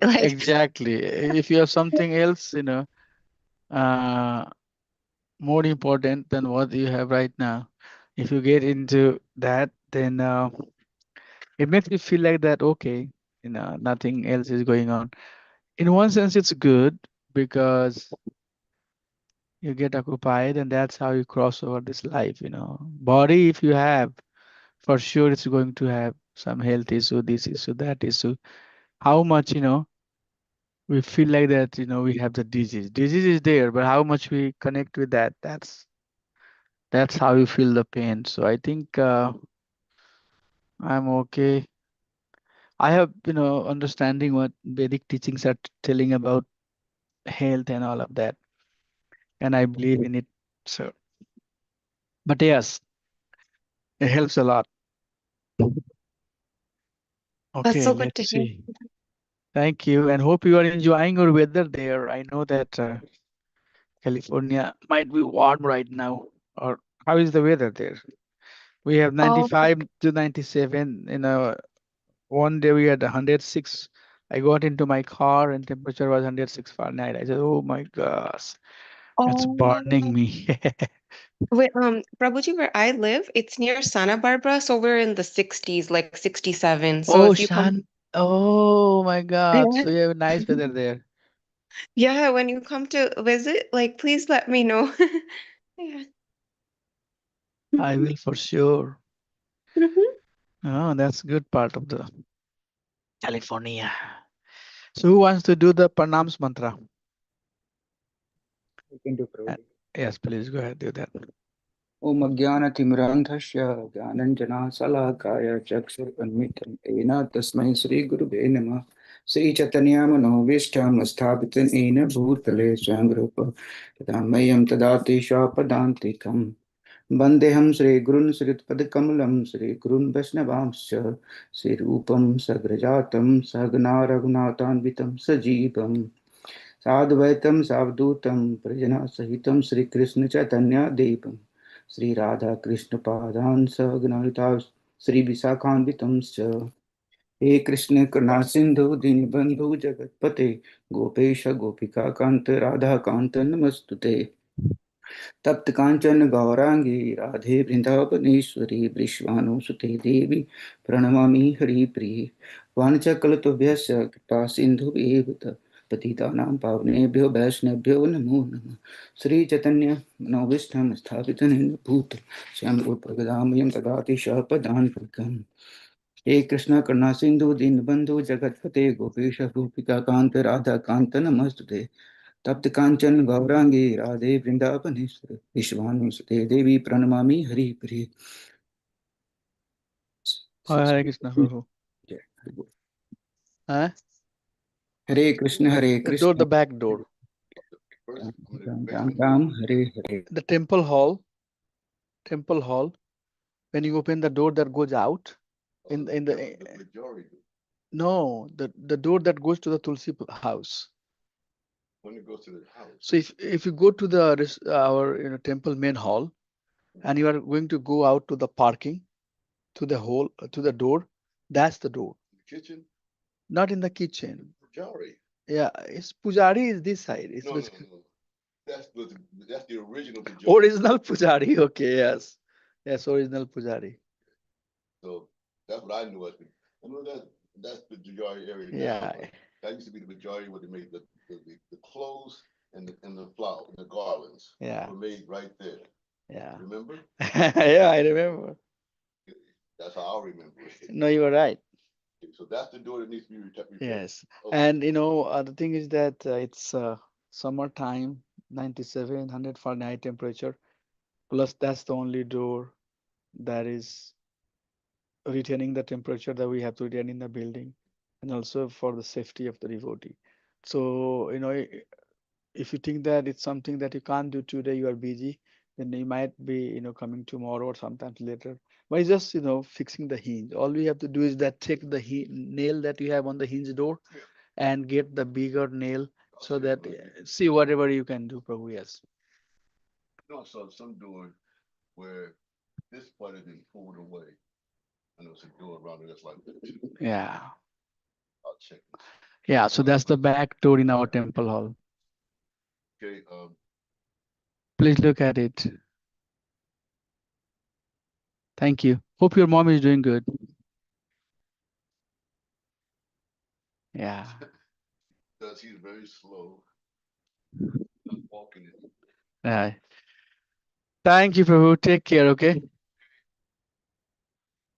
Like, Exactly. If you have something else, uh, more important than what you have right now, if you get into that, then it makes you feel like that, okay, nothing else is going on. In one sense, it's good because you get occupied, and that's how you cross over this life. Body, if you have, for sure, it's going to have some health issue, this issue, that issue. How much, we feel like that, we have the disease. Disease is there, but how much we connect with that, that's how you feel the pain. So I think I'm okay. I have, understanding what Vedic teachings are telling about health and all of that, and I believe in it. So, but yes, it helps a lot. that's Okay, so good let's to hear. see. Thank you, and hope you are enjoying your weather there. I know that California might be warm right now. Or how is the weather there? We have Oh, 95 to 97. One day we had 106. I got into my car and temperature was 106 Fahrenheit. I said, "Oh my gosh, it's oh my burning God. me." Wait, Prabhuji, where I live, it's near Santa Barbara, so we're in the 60s, like 67. So Oh, if you come, Shan. Oh my God. yeah, So you have nice weather there. yeah, when you come to visit, like, please let me know. Yeah. I will for sure. Mhm. Oh, that's good part of the California. So who wants to do the Pranams mantra? You can do Uh, Prabhuji. Yes, please go ahead, do that. Om Ajnanatimirandhasya Jnananjana Chakshurunmilitam Yena Tasmai Shri Gurave Namah Shri Chaitanya Manobishtam Sthapitam Yena Bhutale Swayamrupa Tadammayam Tadati Swapadantikam Vandeham Shri Gurun Sritpadakamalam Shri Gurun Vaishnavamscha Shri Rupam Sagrajatam Sagna Raghunatanvitam Sajivam साद्वैतम सावधूतम प्रजना सहितम Shri Krishna Chaitanya देवम श्री राधा कृष्ण पादान सगणिता श्री विशाखान्वितम च हे कृष्ण करुणा सिंधु दीनबंधु जगतपते गोपेश गोपिका कांत राधा कांत नमस्तुते तप्त कांचन गौरांगी राधे वृंदावनेश्वरी वृषभानुसुते देवी प्रणमामि हरिप्रिये वाञ्छाकल्पतरुभ्यश्च कृपा सिन्धुभ्येव पतितानां पावनेभ्यो वैष्णवेभ्यो नमो नमः श्री चैतन्य मनोभीष्टं स्थापितं भूत श्याम रूप गदामयं ददाति शपदान्तिकम् हे कृष्ण करुणा सिंधु दीनबंधु जगतपते गोपेश गोपिका कांत राधा कांत नमस्तुते तप्त कांचन गौरांगी राधे वृंदावनेश्वर विश्वानुसुते देवी प्रणमामि हरि प्रिय Hare Krishna, Prabhu. Huh? Hare The door, Krishna the back door. Ram Ram Ram Hare Hare The temple hall. When you open the door that goes out, in the no, the door that goes to the Tulsi house. When it goes to the house. So if you go to the our temple main hall, and you are going to go out to the parking, to the hole, to the door, that's the door. The kitchen? Not in the kitchen. Pujari. Yeah, it's Pujari is this side. It's No, no, basically no. That's the original Pujari. original Pujari. Okay, yes. Yes, original Pujari. So that's what I knew. I know that's the Pujari area now. Yeah. But that used to be the Pujari where they made the clothes and the flower and the garlands. Yeah. Were made right there. Yeah. Remember? Yeah, I remember. That's how I remember it. No, you are right. So that's the door that needs to be replaced. Yes. Okay. And the thing is that it's summertime, 97, 100 Fahrenheit temperature. Plus, that's the only door that is retaining the temperature that we have to retain in the building, and also for the safety of the devotee. So, if you think that it's something that you can't do today, you are busy, then you might be, coming tomorrow or sometimes later. But it's just, fixing the hinge. All we have to do is that take the nail that you have on the hinge door and get the bigger nail so that see whatever you can do, Prabhu. Yes. No, I saw some door where this part has been pulled away. I know it's a door around it that's like that too. Yeah. I'll check. Yeah, so that's the back door in our temple hall. Okay, Please look at it. Thank you. Hope your mom is doing good. Yeah. because he's very slow. Walking it. Right. Thank you, Prabhu. Take care, okay?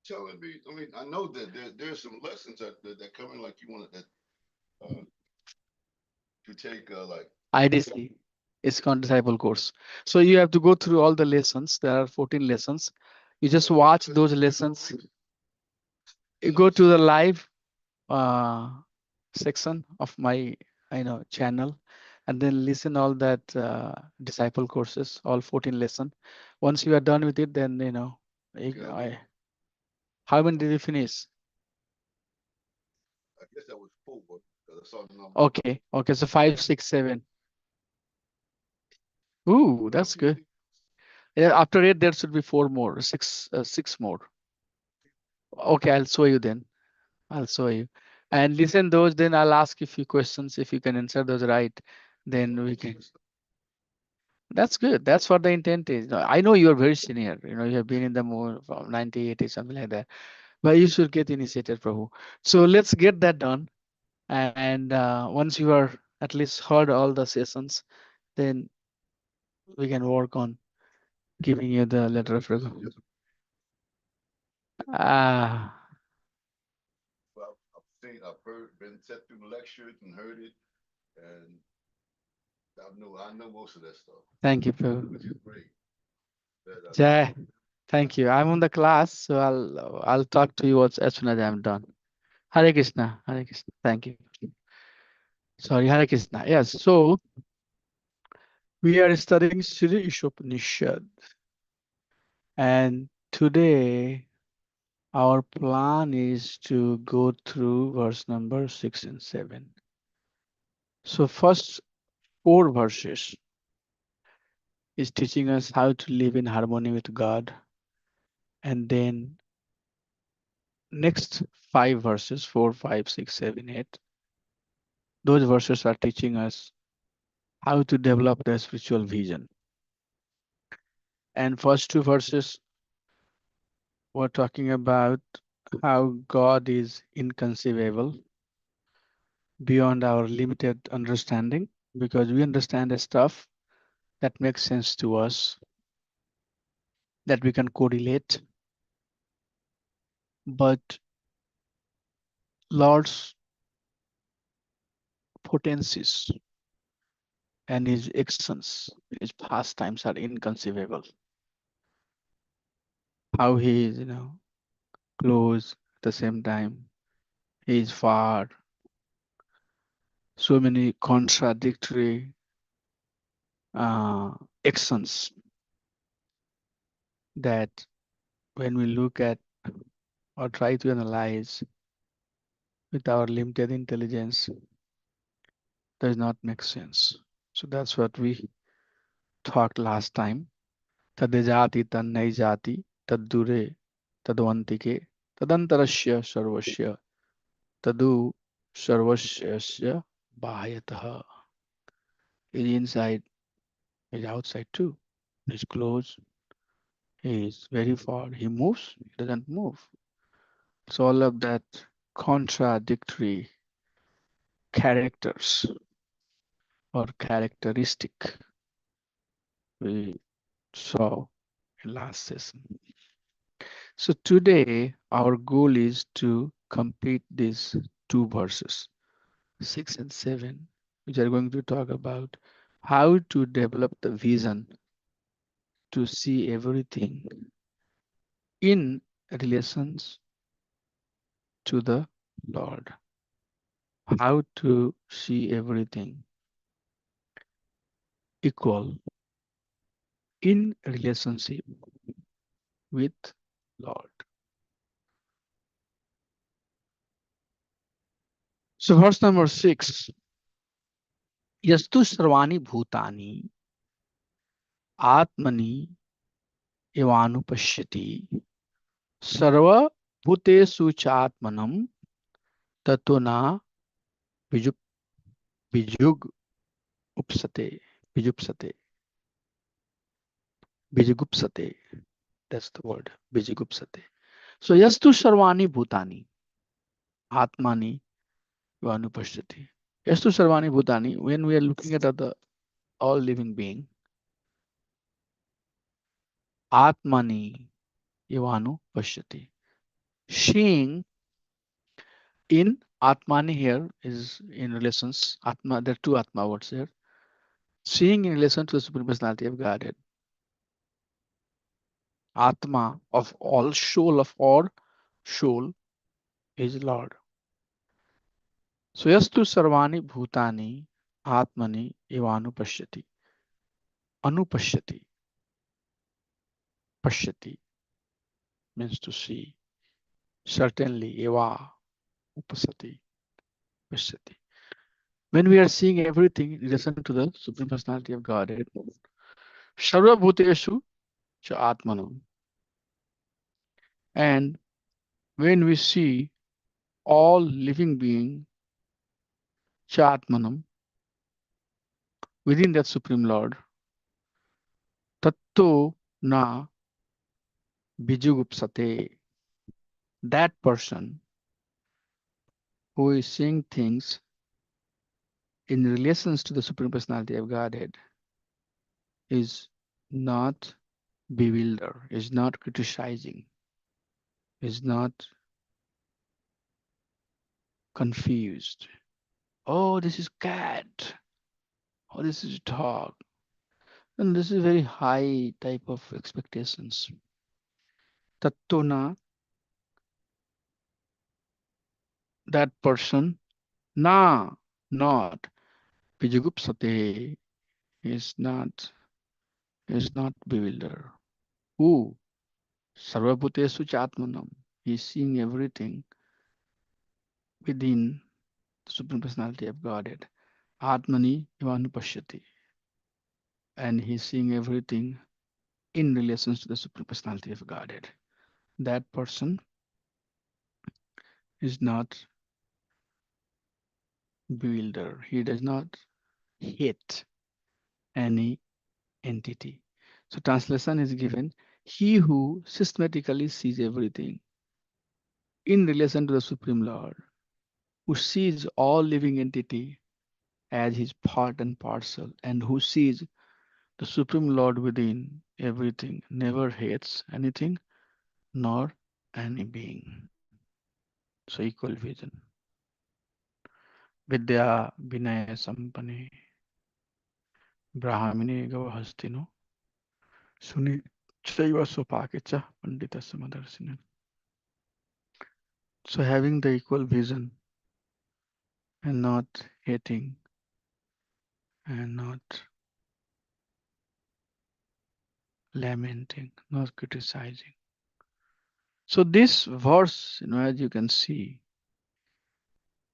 Telling me, I mean, I know that there's some lessons that come in, like you wanted that to take like IDC, ISKCON Disciple Course. So you have to go through all the lessons. There are 14 lessons. You just watch those lessons. You go to the live section of my channel, and then listen all that disciple courses, all 14 lesson. Once you are done with it, then how many did you finish? I guess that was 4 because I saw the number. Okay, so 5, 6, 7. Ooh, that's good. Yeah, after 8 there should be 4 more, 6 more. Okay, I'll show you then. I'll show you. And listen those, then I'll ask you a few questions. If you can answer those right, then we can. That's good. That's what the intent is. I know you're very senior. You have been in the more from 90, 80, something like that. But you should get initiated, Prabhu. So let's get that done. And once you are at least heard all the sessions, then we can work on giving you the letter of recommendation. Well, I've heard, been set through lectures and heard it, and I know most of that stuff, Thank you, Prabhu. which is great. Jai, thank you. I'm on the class, so I'll talk to you as soon as I'm done. Hare Krishna, Hare Krishna. Thank you. Sorry, Hare Krishna. Yes, so we are studying Sri Ishopanishad, and today our plan is to go through verse number 6 and 7. So first 4 verses is teaching us how to live in harmony with God, and then next 5 verses, 4, 5, 6, 7, 8, those verses are teaching us how to develop the spiritual vision. And first 2 verses were talking about how God is inconceivable, beyond our limited understanding, because we understand the stuff that makes sense to us, that we can correlate. But Lord's potencies and his actions, his pastimes are inconceivable. How he is, close at the same time, he is far. So many contradictory actions that when we look at or try to analyze with our limited intelligence, does not make sense. So that's what we talked last time. Tadejati tannai jati taddure tadvantike tadantarasya sarvasya tadu sarvasya bahayataha. Is inside, is outside too. He's close, he is very far. He moves, he doesn't move. So all of that contradictory characters or characteristic we saw in last session. So today our goal is to complete these 2 verses, 6 and 7, which are going to talk about how to develop the vision to see everything in relations to the Lord. How to see everything equal in relationship with Lord. So verse number 6. Yastu sarvani bhutani atmani evanupashyati sarva bhutesu chatmanam tatuna Biju, bijug upsate, bijupsate, bijugupsate. That's the word, bijugupsate. So yastu sarvani bhutani, atmani vanupashyati. Yastu sarvani bhutani, when we are looking at the all living being, atmani ivanu pashyati. Seeing in atmani here is in relations, atma, there are two atma words here. Seeing in relation to the Supreme Personality of Godhead. Atma of all soul is Lord. So yastu sarvani bhutani atmani ivanu pashyati. Anupashyati. Pashyati means to see. Certainly eva upasati pashyati. When we are seeing everything in relation to the Supreme Personality of Godhead, sarva bhuteshu cha atmanam. And when we see all living being cha atmanam within that Supreme Lord, tatto na bijugupsate. That person who is seeing things in relations to the Supreme Personality of Godhead is not bewildered, is not criticizing, is not confused. Oh, this is cat. Oh, this is dog. And this is very high type of expectations. Tattona, that person, na, not. Pijagupsate is not bewildered. Who? Sarvabhutesu Chatmanam. He is seeing everything within the Supreme Personality of Godhead. Atmani Ivanupashyati. And he is seeing everything in relations to the Supreme Personality of Godhead. That person is not bewildered. He does not hate any entity. So translation is given, he who systematically sees everything in relation to the Supreme Lord, who sees all living entity as his part and parcel, and who sees the Supreme Lord within everything, never hates anything nor any being. So equal vision. Vidya Vinaya Sampane Brahmini Gavahastino Suni Chaiva Sopakicha Pandita Samadarsinan. So having the equal vision and not hating and not lamenting, not criticizing. So this verse, as you can see,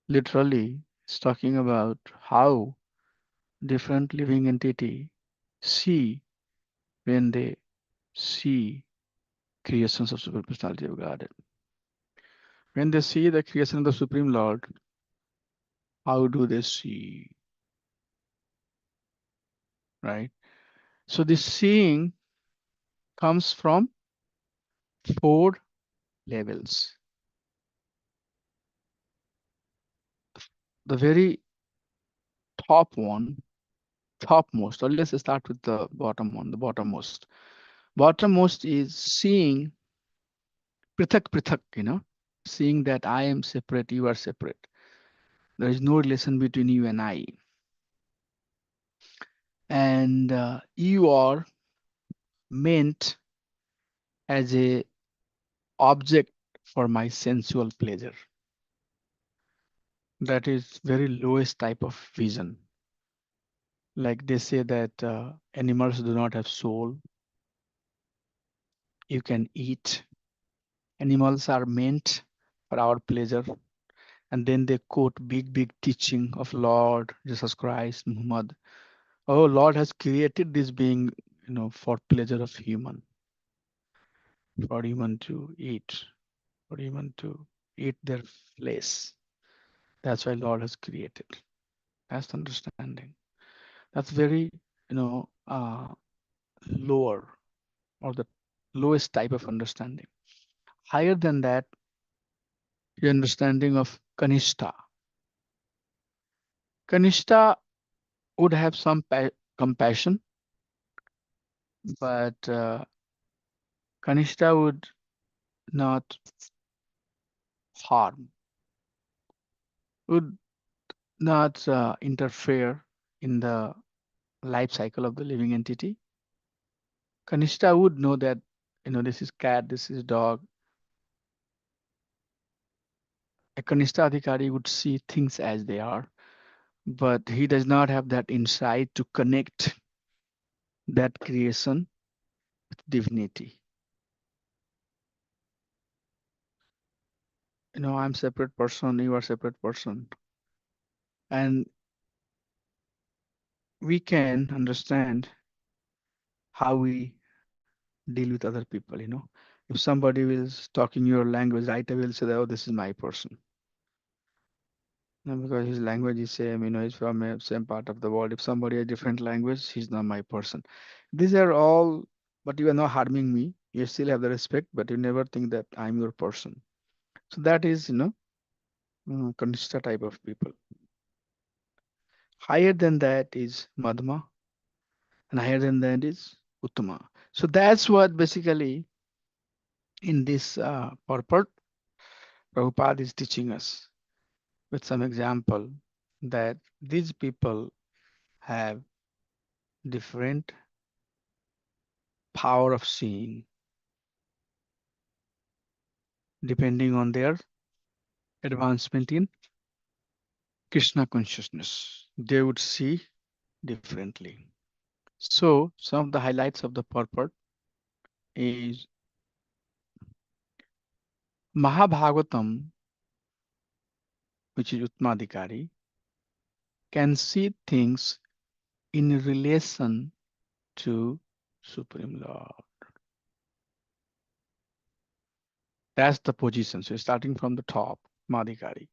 literally is talking about how different living entity see when they see creations of Supreme Personality of Godhead. When they see the creation of the Supreme Lord, how do they see? Right? So this seeing comes from 4 levels. The very top one, topmost, or let's start with the bottom one, the bottommost. Bottommost is seeing prithak prithak, seeing that I am separate, you are separate. There is no relation between you and I. And you are meant as a object for my sensual pleasure. That is very lowest type of vision. Like they say that animals do not have soul. You can eat. Animals are meant for our pleasure. And then they quote big teaching of Lord Jesus Christ, Muhammad. Oh, Lord has created this being, for pleasure of human, for human to eat, for human to eat their flesh. That's why Lord has created. That's the understanding. That's very, lower or the lowest type of understanding. Higher than that, the understanding of Kanishta. Kanishta would have some compassion, but Kanishta would not harm, would not interfere in the life cycle of the living entity. Kanishta would know that, this is cat, this is dog. A Kanishta Adhikari would see things as they are, but he does not have that insight to connect that creation with divinity. I'm separate person, you are separate person. And we can understand how we deal with other people. If somebody is talking your language, right away will say that, oh, this is my person. Because his language is same, he's from a same part of the world. If somebody has different language, he's not my person. These are all, but you are not harming me. You still have the respect, but you never think that I'm your person. So that is, Kanishta type of people. Higher than that is Madhma, and higher than that is Uttama. So that's what basically in this purport, Prabhupada is teaching us with some example that these people have different power of seeing depending on their advancement in Krishna consciousness. They would see differently. So some of the highlights of the purport is Mahabhagavatam, which is Utmadikari, can see things in relation to Supreme Lord. That's the position. So starting from the top, Madhikari.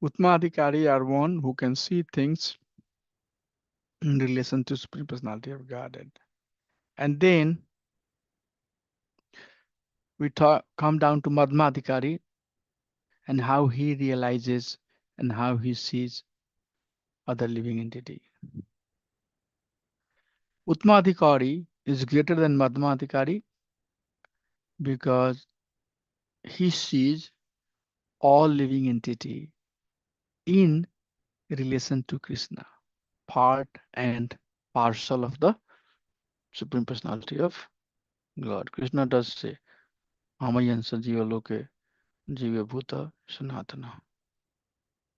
Utmadikari are one who can see things in relation to Supreme Personality of Godhead. And then we come down to Madhmadikari and how he realizes and how he sees other living entity. Utmadikari is greater than Madhmadikari because he sees all living entity in relation to Krishna, part and parcel of the Supreme Personality of God. Krishna does say, Amayansa Jiva Loke Jiva Bhuta Sanatana.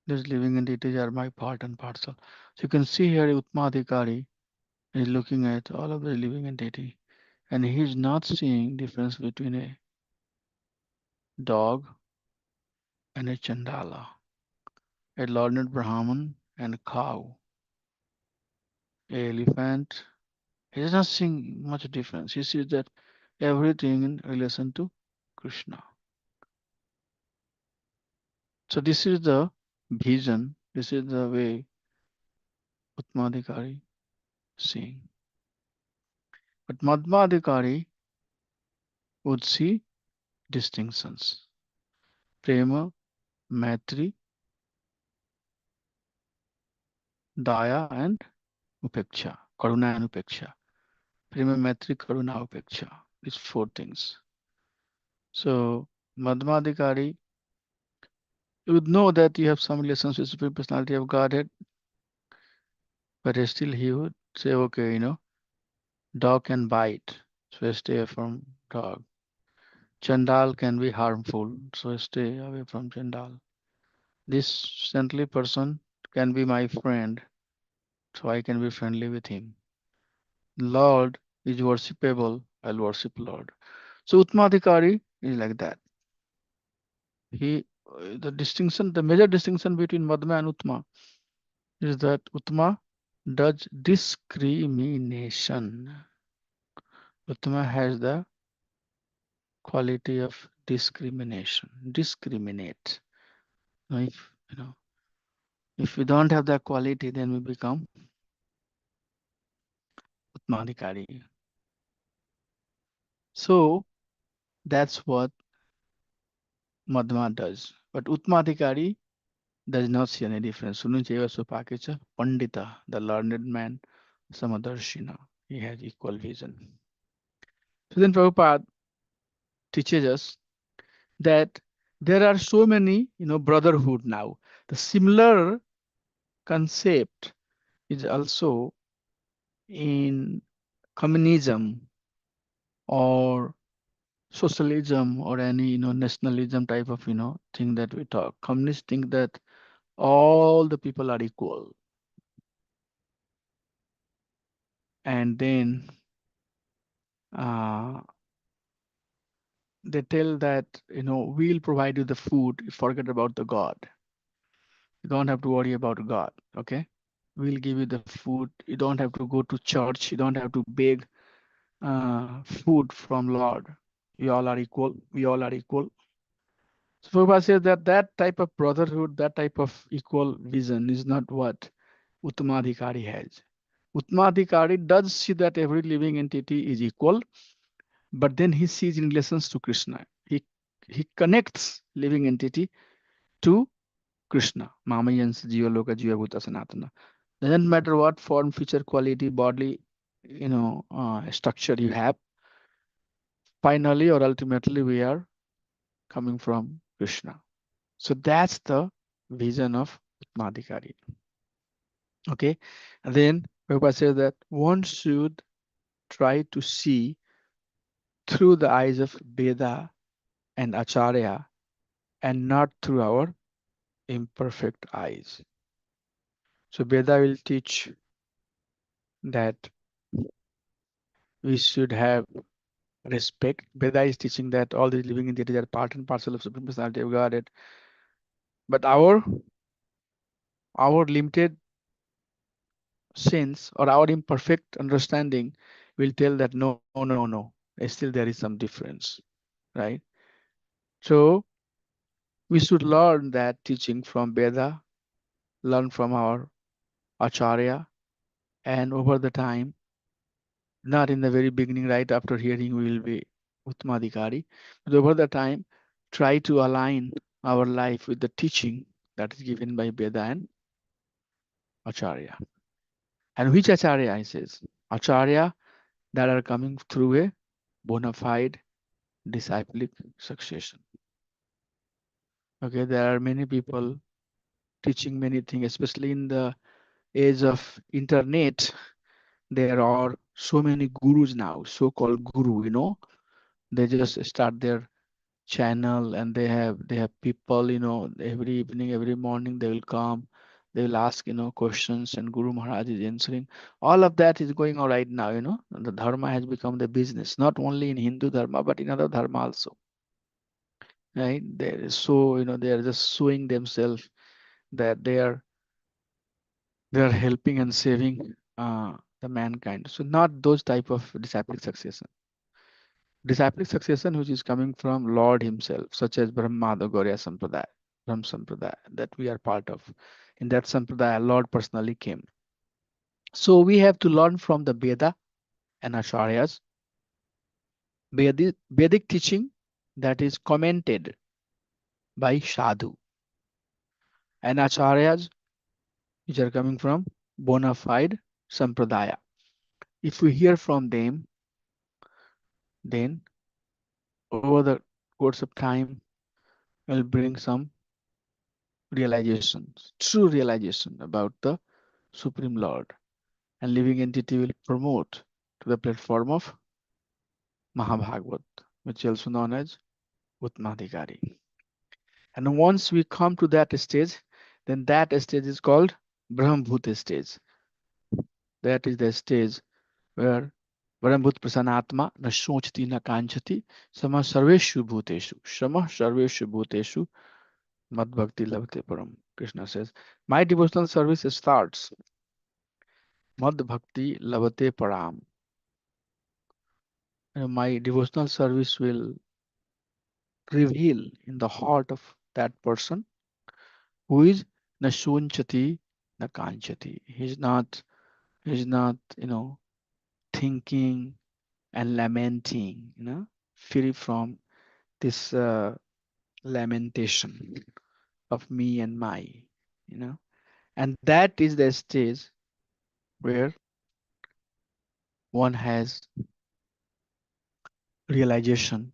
These living entities are my part and parcel. So you can see here Utmadikari is looking at all of the living entity and he is not seeing difference between a dog and a Chandala, a learned Brahman and a cow, a elephant. He is not seeing much difference. He sees that everything in relation to Krishna. So this is the vision. This is the way Utmadikari seeing. But Madhmadikari would see distinctions. Prema, Maitri, Daya, and Upeksha. Karuna and Upeksha. Prema, Maitri, Karuna, Upeksha. These four things. So Madhmadikari, you would know that you have some relations with Supreme Personality of Godhead, but still he would say, okay, dog can bite, so stay from dog. Chandal can be harmful, so stay away from Chandal. This saintly person can be my friend, so I can be friendly with him. Lord is worshipable, I'll worship Lord. So Utmadikari is like that. The major distinction between Madhma and Utma is that Utma does discrimination. Utma has the quality of discrimination. Discriminate. Now, if You know, if we don't have that quality, then we become Utmadhikari. So that's what Madhva does. But Utmadhikari does not see any difference. Sununcheva Supakicha, Pandita, the learned man, Samadarshina. He has equal vision. So then Prabhupada teaches us that there are so many, brotherhood now. The similar concept is also in communism or socialism or any, nationalism type of, thing that we talk. Communists think that all the people are equal. And then they tell that, we'll provide you the food, forget about the God. You don't have to worry about God, okay? We'll give you the food. You don't have to go to church. You don't have to beg food from Lord. We all are equal. We all are equal. So Prabhupada says that that type of brotherhood, that type of equal vision is not what Uttamadhikari has. Uttamadhikari does see that every living entity is equal, but then he sees in relations to Krishna. He connects living entity to Krishna. Mamayans Jiva Loka Jiva Bhuta Sanatana. Doesn't matter what form, feature, quality, bodily, structure you have. Finally or ultimately, we are coming from Krishna. So that's the vision of Uttmadhikari. Okay, and then Prabhupada says that one should try to see through the eyes of Veda and Acharya and not through our imperfect eyes. So Veda will teach that we should have respect. Veda is teaching that all the living entities are part and parcel of Supreme Personality of Godhead. But our limited sense or our imperfect understanding will tell that no. Still there is some difference, right? So we should learn that teaching from Veda, learn from our Acharya, and over the time, not in the very beginning, right after hearing, we will be Uttmadhikari, but over the time, try to align our life with the teaching that is given by Veda and Acharya. And which Acharya, he says? Acharya that are coming through a bona fide disciplic succession. Okay, there are many people teaching many things, especially in the age of internet. There are so many gurus now, so-called guru, they just start their channel and they have people, every evening, every morning they will come, they will ask, questions, and Guru Maharaj is answering. All of that is going on right now, the dharma has become the business, not only in Hindu dharma, but in other dharma also. Right? They are just showing themselves that they are helping and saving the mankind. So not those type of disciplic succession. Disciplic succession which is coming from Lord himself, such as Brahmada Gaurya Sampradaya, Brahm Sampradaya, that we are part of. In that Sampradaya, Lord personally came. So we have to learn from the Veda and Acharyas. Vedic teaching that is commented by Sadhu, and Acharyas which are coming from bona fide Sampradaya. If we hear from them, then over the course of time, will bring some realizations, true realization about the Supreme Lord, and living entity will promote to the platform of Mahabhagavat, which is also known as Uttmadhikari. And once we come to that stage, then that stage is called Brahmbhuta stage. That is the stage where Brahmbhut Prasanatma na sochti na kanchati sama sarveshu bhuteshu sama sarveshu bhuteshu mad bhakti lavate param. Krishna says, my devotional service starts mad bhakti lavate param. My devotional service will reveal in the heart of that person who is Nashunchati Nakanchati. He's not, thinking and lamenting, free from this lamentation of me and my, you know. And that is the stage where one has realization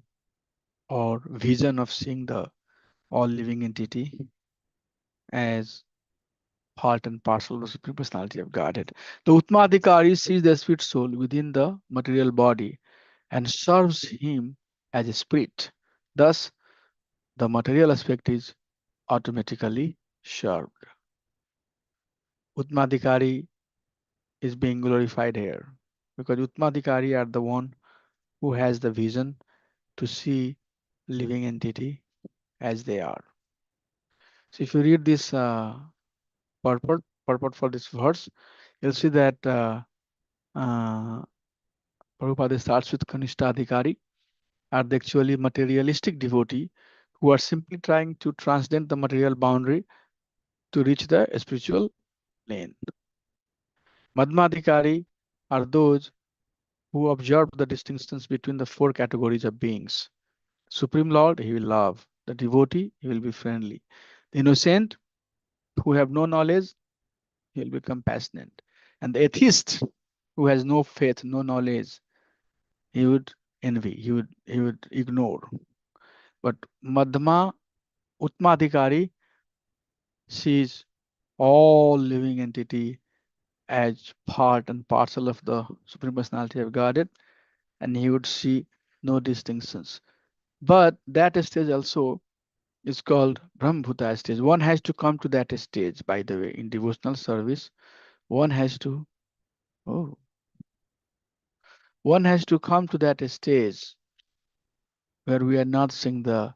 or vision of seeing the all living entity as part and parcel of the Supreme Personality of Godhead. The Utmadhikari sees the sweet soul within the material body and serves him as a spirit. Thus, the material aspect is automatically served. Utmadhikari is being glorified here because Utmadhikari are the one who has the vision to see living entity as they are. So if you read this purport for this verse, you'll see that uh, Prabhupada starts with Kanishtadhikari are the actually materialistic devotee who are simply trying to transcend the material boundary to reach the spiritual plane. Madhmadhikari are those who observe the distinctions between the four categories of beings. Supreme Lord, he will love. The devotee, he will be friendly. The innocent, who have no knowledge, he will be compassionate. And the atheist, who has no faith, no knowledge, he would envy, he would ignore. But Madhma Utmadhikari sees all living entity as part and parcel of the Supreme Personality of Godhead, and he would see no distinctions. But that stage also is called Brahmbhuta stage. One has to come to that stage, by the way, in devotional service. One has to, oh, one has to come to that stage where we are not seeing the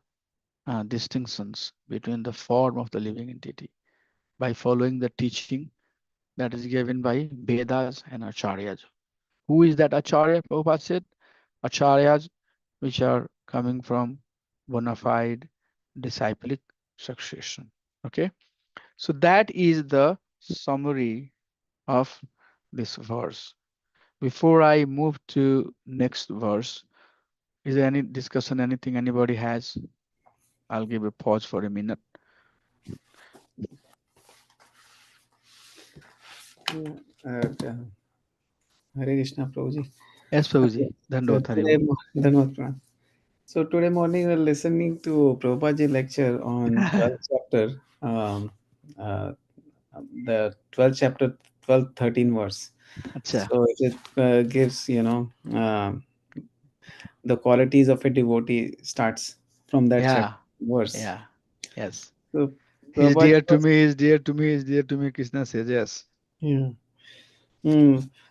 distinctions between the form of the living entity by following the teaching that is given by Vedas and Acharyas. Who is that Acharya? Prabhupada said, Acharyas which are coming from bona fide disciplic succession. Okay, so that is the summary of this verse. Before I move to next verse, is there any discussion, anything anybody has? I'll give a pause for a minute. Hare Krishna, Prabhuji. Yes, Prabhuji. So Dandavata today, Haribo. Dhanavad Pranam. So today morning we were listening to Prabhupada lecture on 12th chapter, uh, the 12th chapter, 12th, 13 verse. Acha. So it gives, the qualities of a devotee starts from that Yeah, verse. yeah, yes. So He's Prabhupada dear to was, me, he's dear to me, he's dear to me, Krishna says, yes. yeah.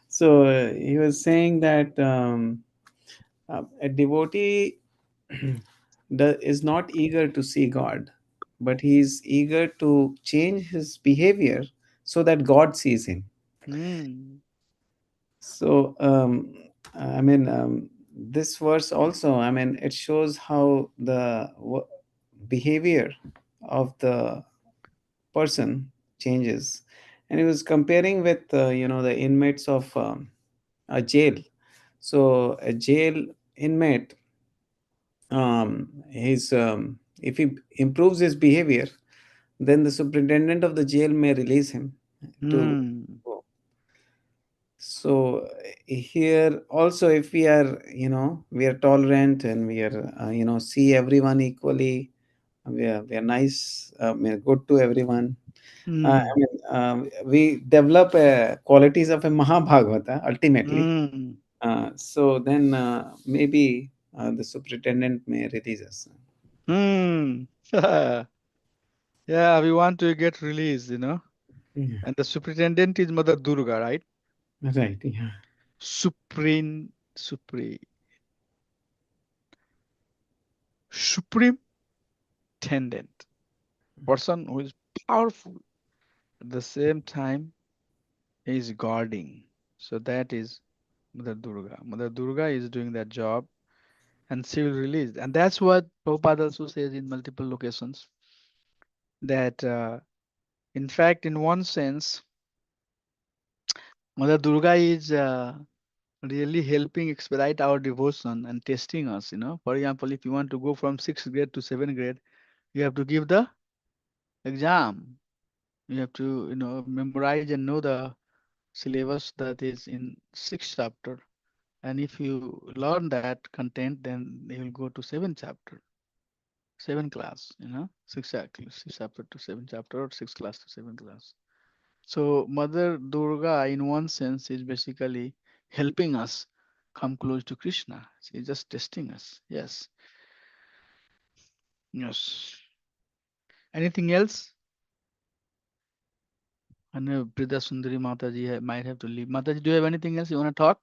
So he was saying that a devotee is not eager to see God, but he is eager to change his behavior so that God sees him. Hmm. So, this verse also, it shows how the behavior of the person changes. And he was comparing with, the inmates of a jail. So, a jail inmate, his if he improves his behavior, then the superintendent of the jail may release him to Hmm. go. So here also, if we are, we are tolerant and we are, see everyone equally, we are nice, good to everyone. Hmm. We develop qualities of a Mahabhagavata ultimately. Hmm. So then maybe the superintendent may release us. Hmm. Yeah, we want to get released, Yeah. And the superintendent is Mother Durga, right? Right. Yeah. Supreme tendant, person who is powerful. At the same time, he is guarding. So that is Mother Durga. Mother Durga is doing that job and she will release. And that's what Prabhupada also says in multiple locations that In fact, in one sense, Mother Durga is really helping expedite our devotion and testing us. For example, if you want to go from 6th grade to 7th grade, you have to give the exam. You have to, memorize and know the syllabus that is in 6th chapter. And if you learn that content, then you will go to 7th chapter, 7th class, 6th chapter to 7th chapter, or 6th class to 7th class. So Mother Durga, in one sense, is basically helping us come close to Krishna. She's just testing us. Yes. Yes. Anything else? I know Prida Sundari Mataji might have to leave. Mataji, do you have anything else you want to talk?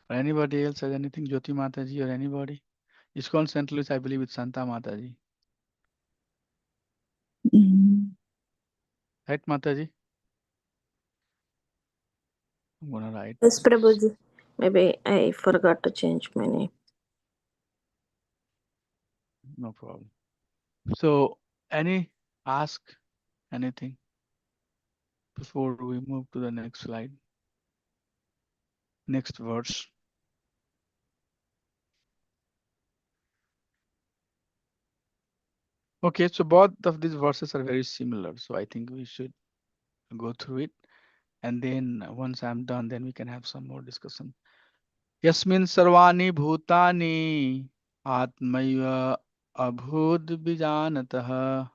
Or anybody else has anything? Jyoti Mataji or anybody? ISKCON St. Louis, I believe, with Santa Mataji. Right, Mataji? I'm gonna write. Yes, Prabhuji. Maybe I forgot to change my name. No problem. So, ask anything before we move to the next slide? Next verse. Okay, so both of these verses are very similar. So I think we should go through it. And then once I'm done, then we can have some more discussion. Yasmin sarvani bhutani atmaya abhud bijanatah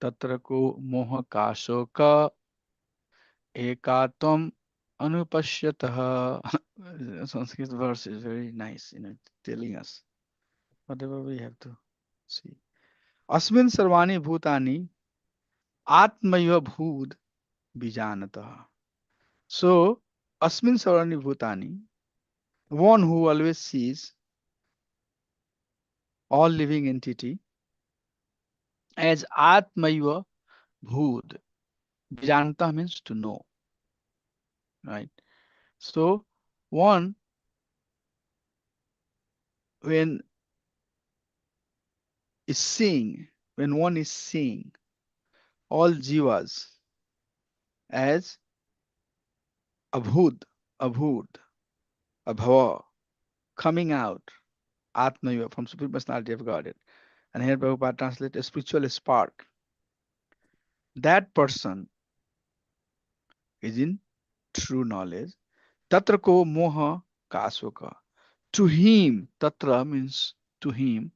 tatra ko moha kashoka ekatvam anupashyatah. Sanskrit verse is very nice, telling us whatever we have to see. Asmin sarvani bhutani atmaya bhud bijanatah. So, asmin sarvani bhutani, one who always sees all living entity as atmaya bhud. Bijanata means to know, right? So, one, when one is seeing all jivas as abhud, abhava, coming out, atmaya, from Supreme Personality of Godhead. And here Prabhupada translates a spiritual spark. That person is in true knowledge. Tatra ko moha kasvaka. To him, tatra means to him,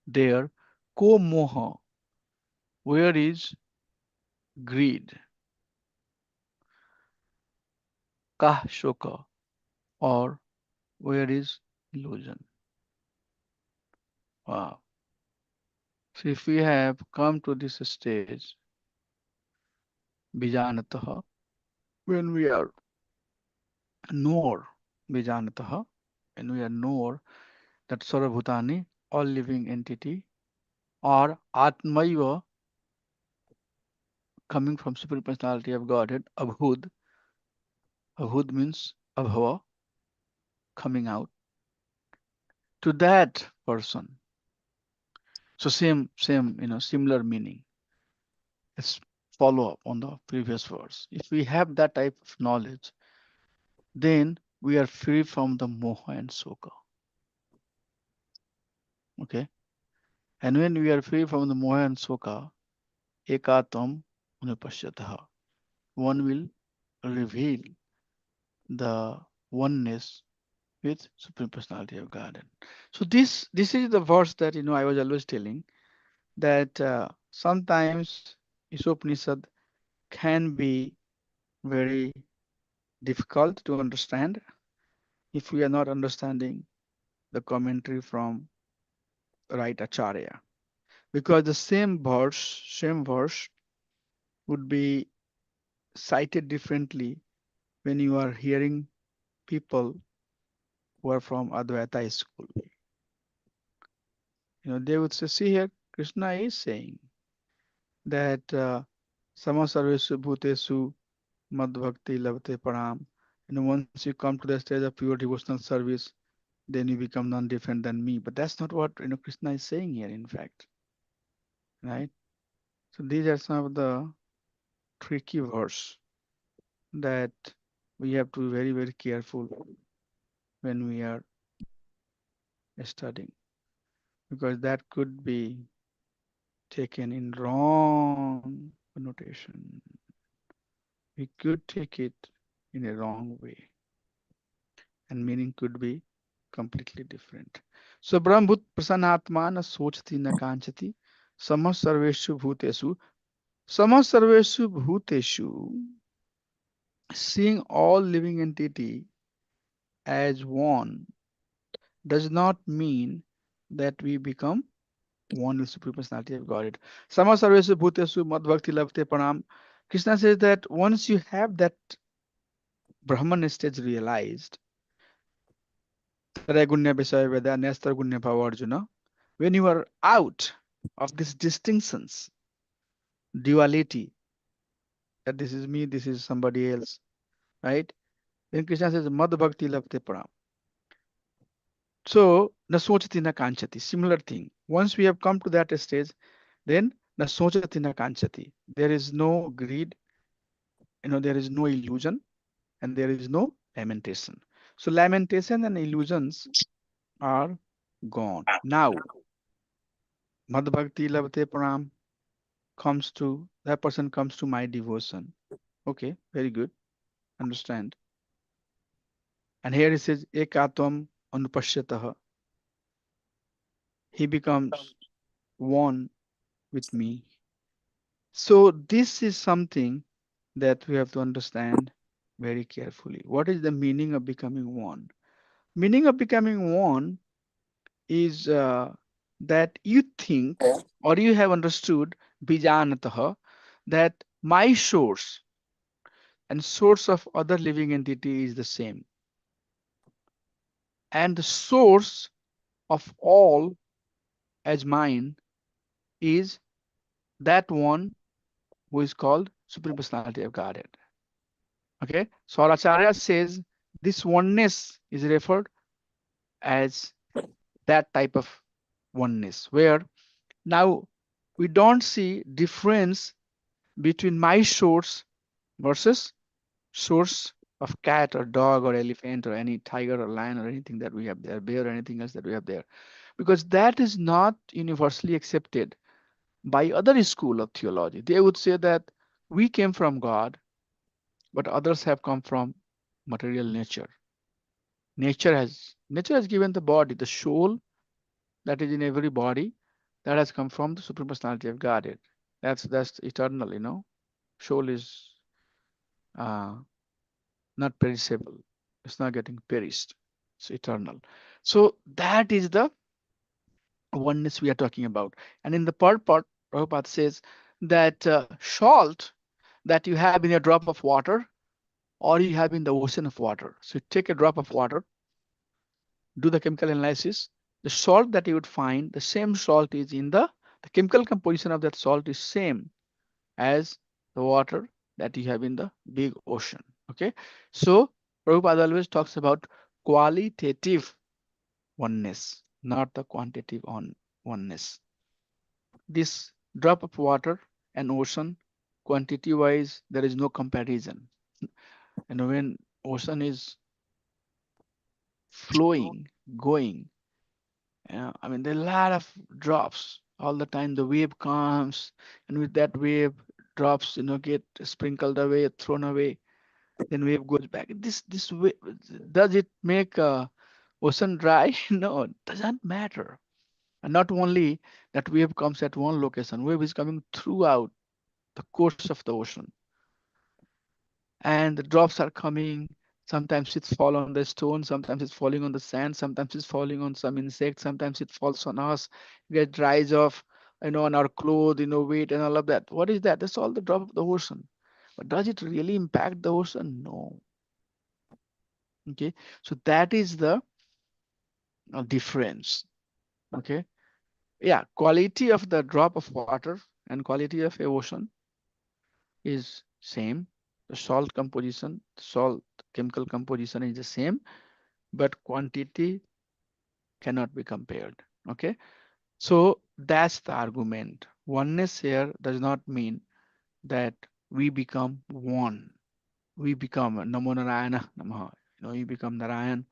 there, ko moha, where is greed, kah shoka, or where is illusion. Wow. So if we have come to this stage, bijanataha, when we are knower, bijanataha, when we are knower that sarvabhutani, all living entity, or atmaiva, coming from Supreme Personality of Godhead, abhud. Abhud means abhava, coming out. To that person. So same, similar meaning. Let's follow up on the previous verse. If we have that type of knowledge, then we are free from the moha and soka. Okay. And when we are free from the moha and soka, ekatam unupashyataha, one will reveal the oneness with Supreme Personality of Godhead. So this is the verse that I was always telling, that sometimes Upanishad can be very difficult to understand if we are not understanding the commentary from right Acharya, because the same verse would be cited differently when you are hearing people who are from Advaita school. They would say, see here, Krishna is saying that sama sarvesu bhutesu mad bhakti lavate param. Once you come to the stage of pure devotional service, then you become non-different than me. But that's not what Krishna is saying here, in fact. right? So these are some of the tricky words that we have to be very, very careful when we are studying, because that could be taken in wrong connotation. We could take it in a wrong way, and meaning could be completely different. So Brahmabhut prasanatma na sochati na kanchati samah sarveshu bhuteshu. Samah sarveshu bhuteshu, seeing all living entity as one does not mean that we become one with Supreme Personality of Godhead. Sama sarvesu bhutesu mad bhakti labte pranam. Krishna says that once you have that Brahman stage realized, Traigunya Visaya Veda, Nestar Gunya Bhava Arjuna, when you are out of these distinctions, duality, that this is me, this is somebody else, right? Then Krishna says, Mad Bhakti Labte Pranam. So, na sochati na kanchati, similar thing. Once we have come to that stage, then na sochati na kanchati. There is no greed, there is no illusion, and there is no lamentation. So lamentation and illusions are gone. Now, Mad Bhakti Labte Pranam that person comes to my devotion. Okay, very good. Understand. And here it says, Ekatvam Anupashyatah. He becomes one with me. So this is something that we have to understand very carefully. What is the meaning of becoming one? Meaning of becoming one is that you think or you have understood bijanatah, that my source and source of other living entity is the same, and the source of all as mine is that one who is called Supreme Personality of Godhead. Okay, so our Acharya says this oneness is referred as that type of oneness, where now we don't see difference between my source versus source of cat or dog or elephant or any tiger or lion or anything that we have there, bear or anything else that we have there, because that is not universally accepted by other school of theology. They would say that we came from God, but others have come from material nature. Nature has given the body, the soul that is in every body, that has come from the Supreme Personality of Godhead. That's eternal, Soul is not perishable. It's not getting perished. It's eternal. So that is the oneness we are talking about. And in the part, Prabhupada says that salt that you have in a drop of water, or you have in the ocean of water. So you take a drop of water, do the chemical analysis. The salt that you would find, the same salt is in the chemical composition of that salt is same as the water that you have in the big ocean. Okay, so Prabhupada always talks about qualitative oneness, not the quantitative oneness. This drop of water and ocean, quantity wise, there is no comparison. And when ocean is flowing, going, I mean, there are a lot of drops all the time. The wave comes, and with that wave, drops, get sprinkled away, thrown away. Then wave goes back. This wave, does it make ocean dry? No, it doesn't matter. And not only that wave comes at one location, wave is coming throughout the course of the ocean. And the drops are coming. Sometimes it's fall on the stone, sometimes it's falling on the sand, sometimes it's falling on some insect, sometimes it falls on us, get dries off, on our clothes, weight and all of that. What is that? That's all the drop of the ocean. But does it really impact the ocean? No. Okay, so that is the difference. Okay, yeah, quality of the drop of water and quality of a ocean is same. The salt composition, salt chemical composition is the same, but quantity cannot be compared. Okay, so That's the argument. Oneness here does not mean that we become one. We become Namo Narayana Namaha. You become Narayan,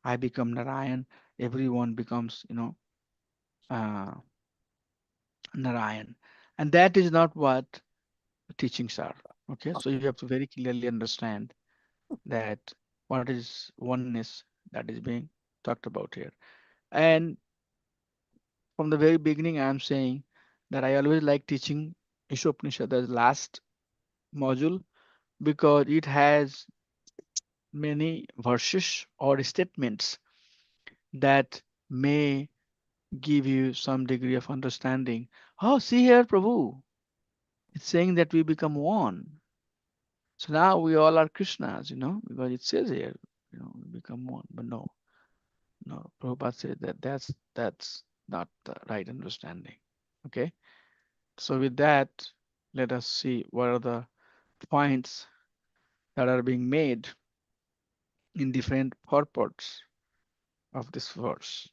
I become Narayan, everyone becomes, uh, Narayan. And that is not what the teachings are. Okay, so you have to very clearly understand that what is oneness that is being talked about here. And from the very beginning, I am saying that I always like teaching Ishopanishad as last module because it has many verses or statements that may give you some degree of understanding. Oh, see here, Prabhu. It's saying that we become one. So now we all are Krishnas, because it says here, we become one. But no, Prabhupada said that that's not the right understanding. Okay. So with that, let us see what are the points that are being made in different purports of this verse.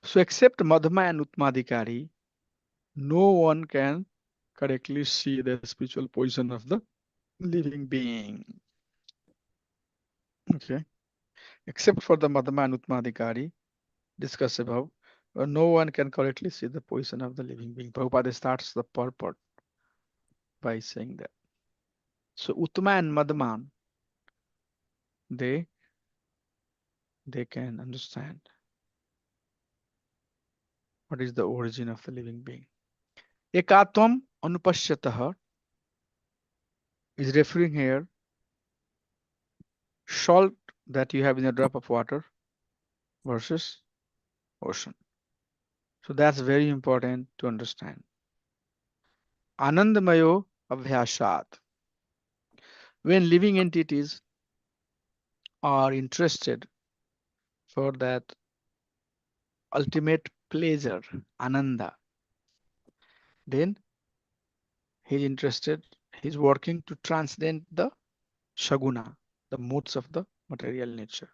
So except Madhma and Utmadikari, no one can correctly see the spiritual position of the living being. Okay. Except for the Madhma and Utmadikari discussed above, no one can correctly see the position of the living being. Prabhupada starts the purport by saying that. So Uttama and Madhma, they can understand what is the origin of the living being. Ekatvam anupashyatah is referring here salt that you have in a drop of water versus ocean. So that's very important to understand. Anandamayo abhyashat. When living entities are interested for that ultimate pleasure, ananda, then he's interested, he's working to transcend the shaguna, the modes of the material nature.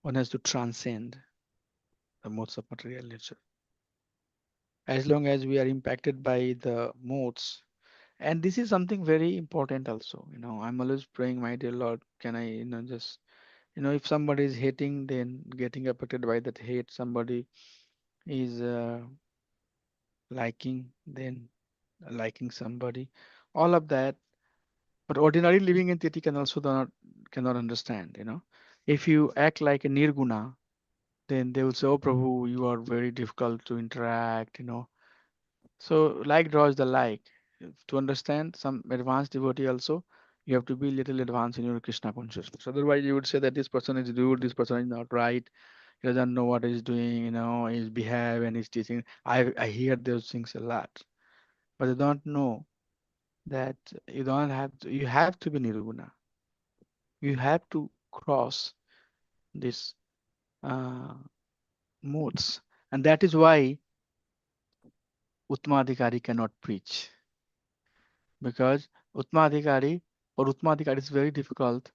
One has to transcend the modes of material nature. As long as we are impacted by the modes, and this is something very important also. I'm always praying, my dear Lord, can I, just, if somebody is hating, then getting affected by that hate. Somebody is liking, then liking somebody, all of that. But ordinary living entity can also cannot understand. If you act like a nirguna, then they will say, "Oh, Prabhu, you are very difficult to interact." So like draws the like. To understand some advanced devotee also, you have to be little advanced in your Krishna consciousness. Otherwise, you would say that this person is rude, this person is not right, he doesn't know what he's doing, his behave and his teaching. I hear those things a lot, but I don't know that you have to be nirguna. You have to cross this modes, and that is why Uttmadhikari cannot preach, because Uttmadhikari is very difficult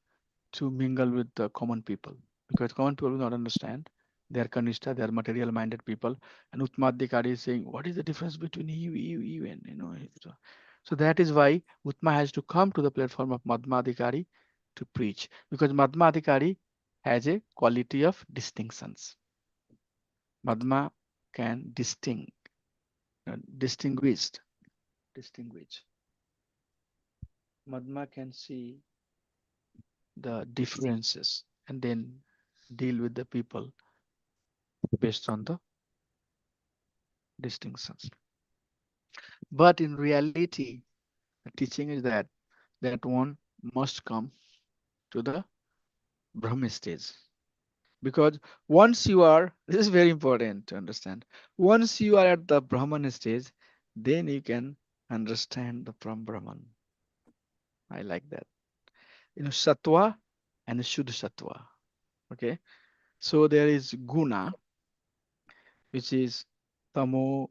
to mingle with the common people, because common people will not understand. They are kanishta, they are material minded people, and Uttmadhikari is saying, what is the difference between you and so that is why Uttama has to come to the platform of Madhmadhikari to preach, because Madhmadhikari has a quality of distinctions. Madhma can distinguish. Madhma can see the differences and then deal with the people based on the distinctions. But in reality, the teaching is that one must come to the Brahma stage. Because once you are, this is very important to understand, once you are at the Brahman stage, then you can understand the Brahman. I like that. Sattva and Shuddha Sattva. Okay. So there is Guna, which is Tamo,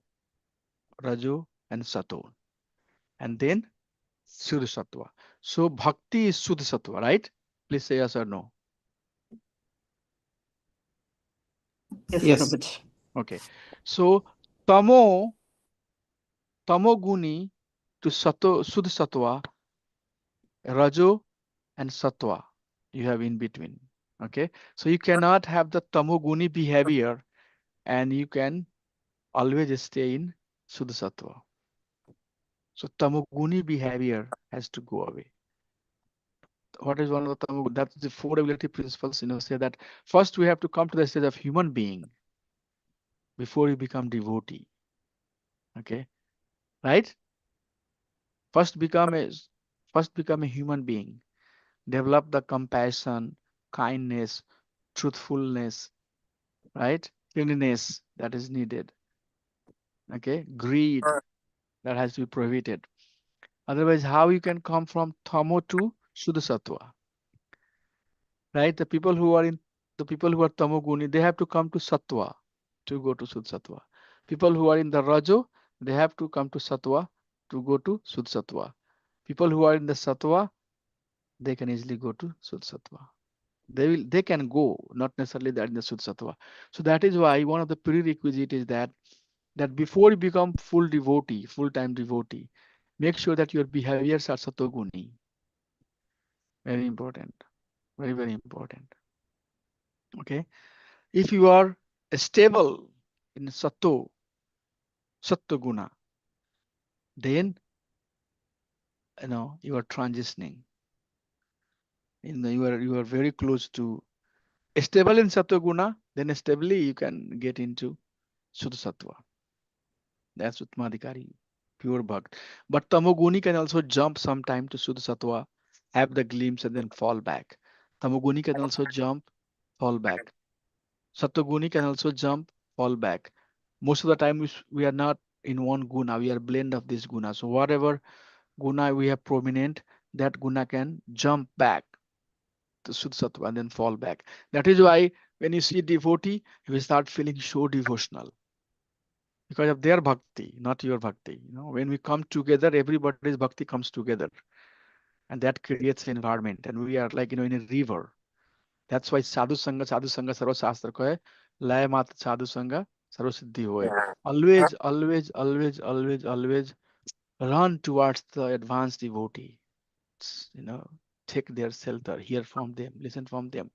Rajo, and Sato. And then Shuddha Sattva. So Bhakti is Shuddha Sattva, right? Please say yes or no. Yes, Yes. Prabhuji. Okay. So tamoguni to Suddha Sattva, Rajo and Sattva you have in between. Okay. So you cannot have the tamoguni behavior and you can always stay in Suddha Sattva. So tamoguni behavior has to go away. What is one of the tamoguni? That's the four regulative principles, say that first we have to come to the stage of human being before you become devotee. Okay. Right? First become a human being. Develop the compassion, kindness, truthfulness, right? Cleanliness that is needed. Okay. Greed that has to be prohibited. Otherwise, how you can come from tamo to Shuddha Sattva? Right? The people who are tamoguni, they have to come to Sattva to go to Shuddha Sattva. People who are in the Rajo, they have to come to Sattva to go to Shuddha Sattva. People who are in the Sattva, they can easily go to Shuddha Sattva. They can go, not necessarily that in the Shuddha Sattva. So that is why one of the prerequisites is that before you become full devotee, full-time devotee, make sure that your behaviors are Sattoguni. Very important. Very, very important. Okay. If you are stable in Sattoguna, then you are transitioning. You are very close to stable in Sattoguna, then stably you can get into Shuddha Sattva. That's Uttmadhikari, pure bhakt. But Tamoguni can also jump sometime to Shuddha Sattva, have the glimpse and then fall back. Tamoguni can also jump, fall back. Sattoguni can also jump, fall back. Most of the time we are not in one guna, we are blend of this guna. So whatever guna we have prominent, that guna can jump back to Shuddha Sattva and then fall back. That is why when you see devotee, you will start feeling so devotional because of their bhakti, not your bhakti. When we come together, everybody's bhakti comes together, and that creates an environment. And we are like in a river. That's why sadhu sangha sarva shastra ko hai, laya mat sadhu sangha sarva siddhi hoye. Always, always, always, always, always run towards the advanced devotee. Take their shelter, hear from them, listen from them,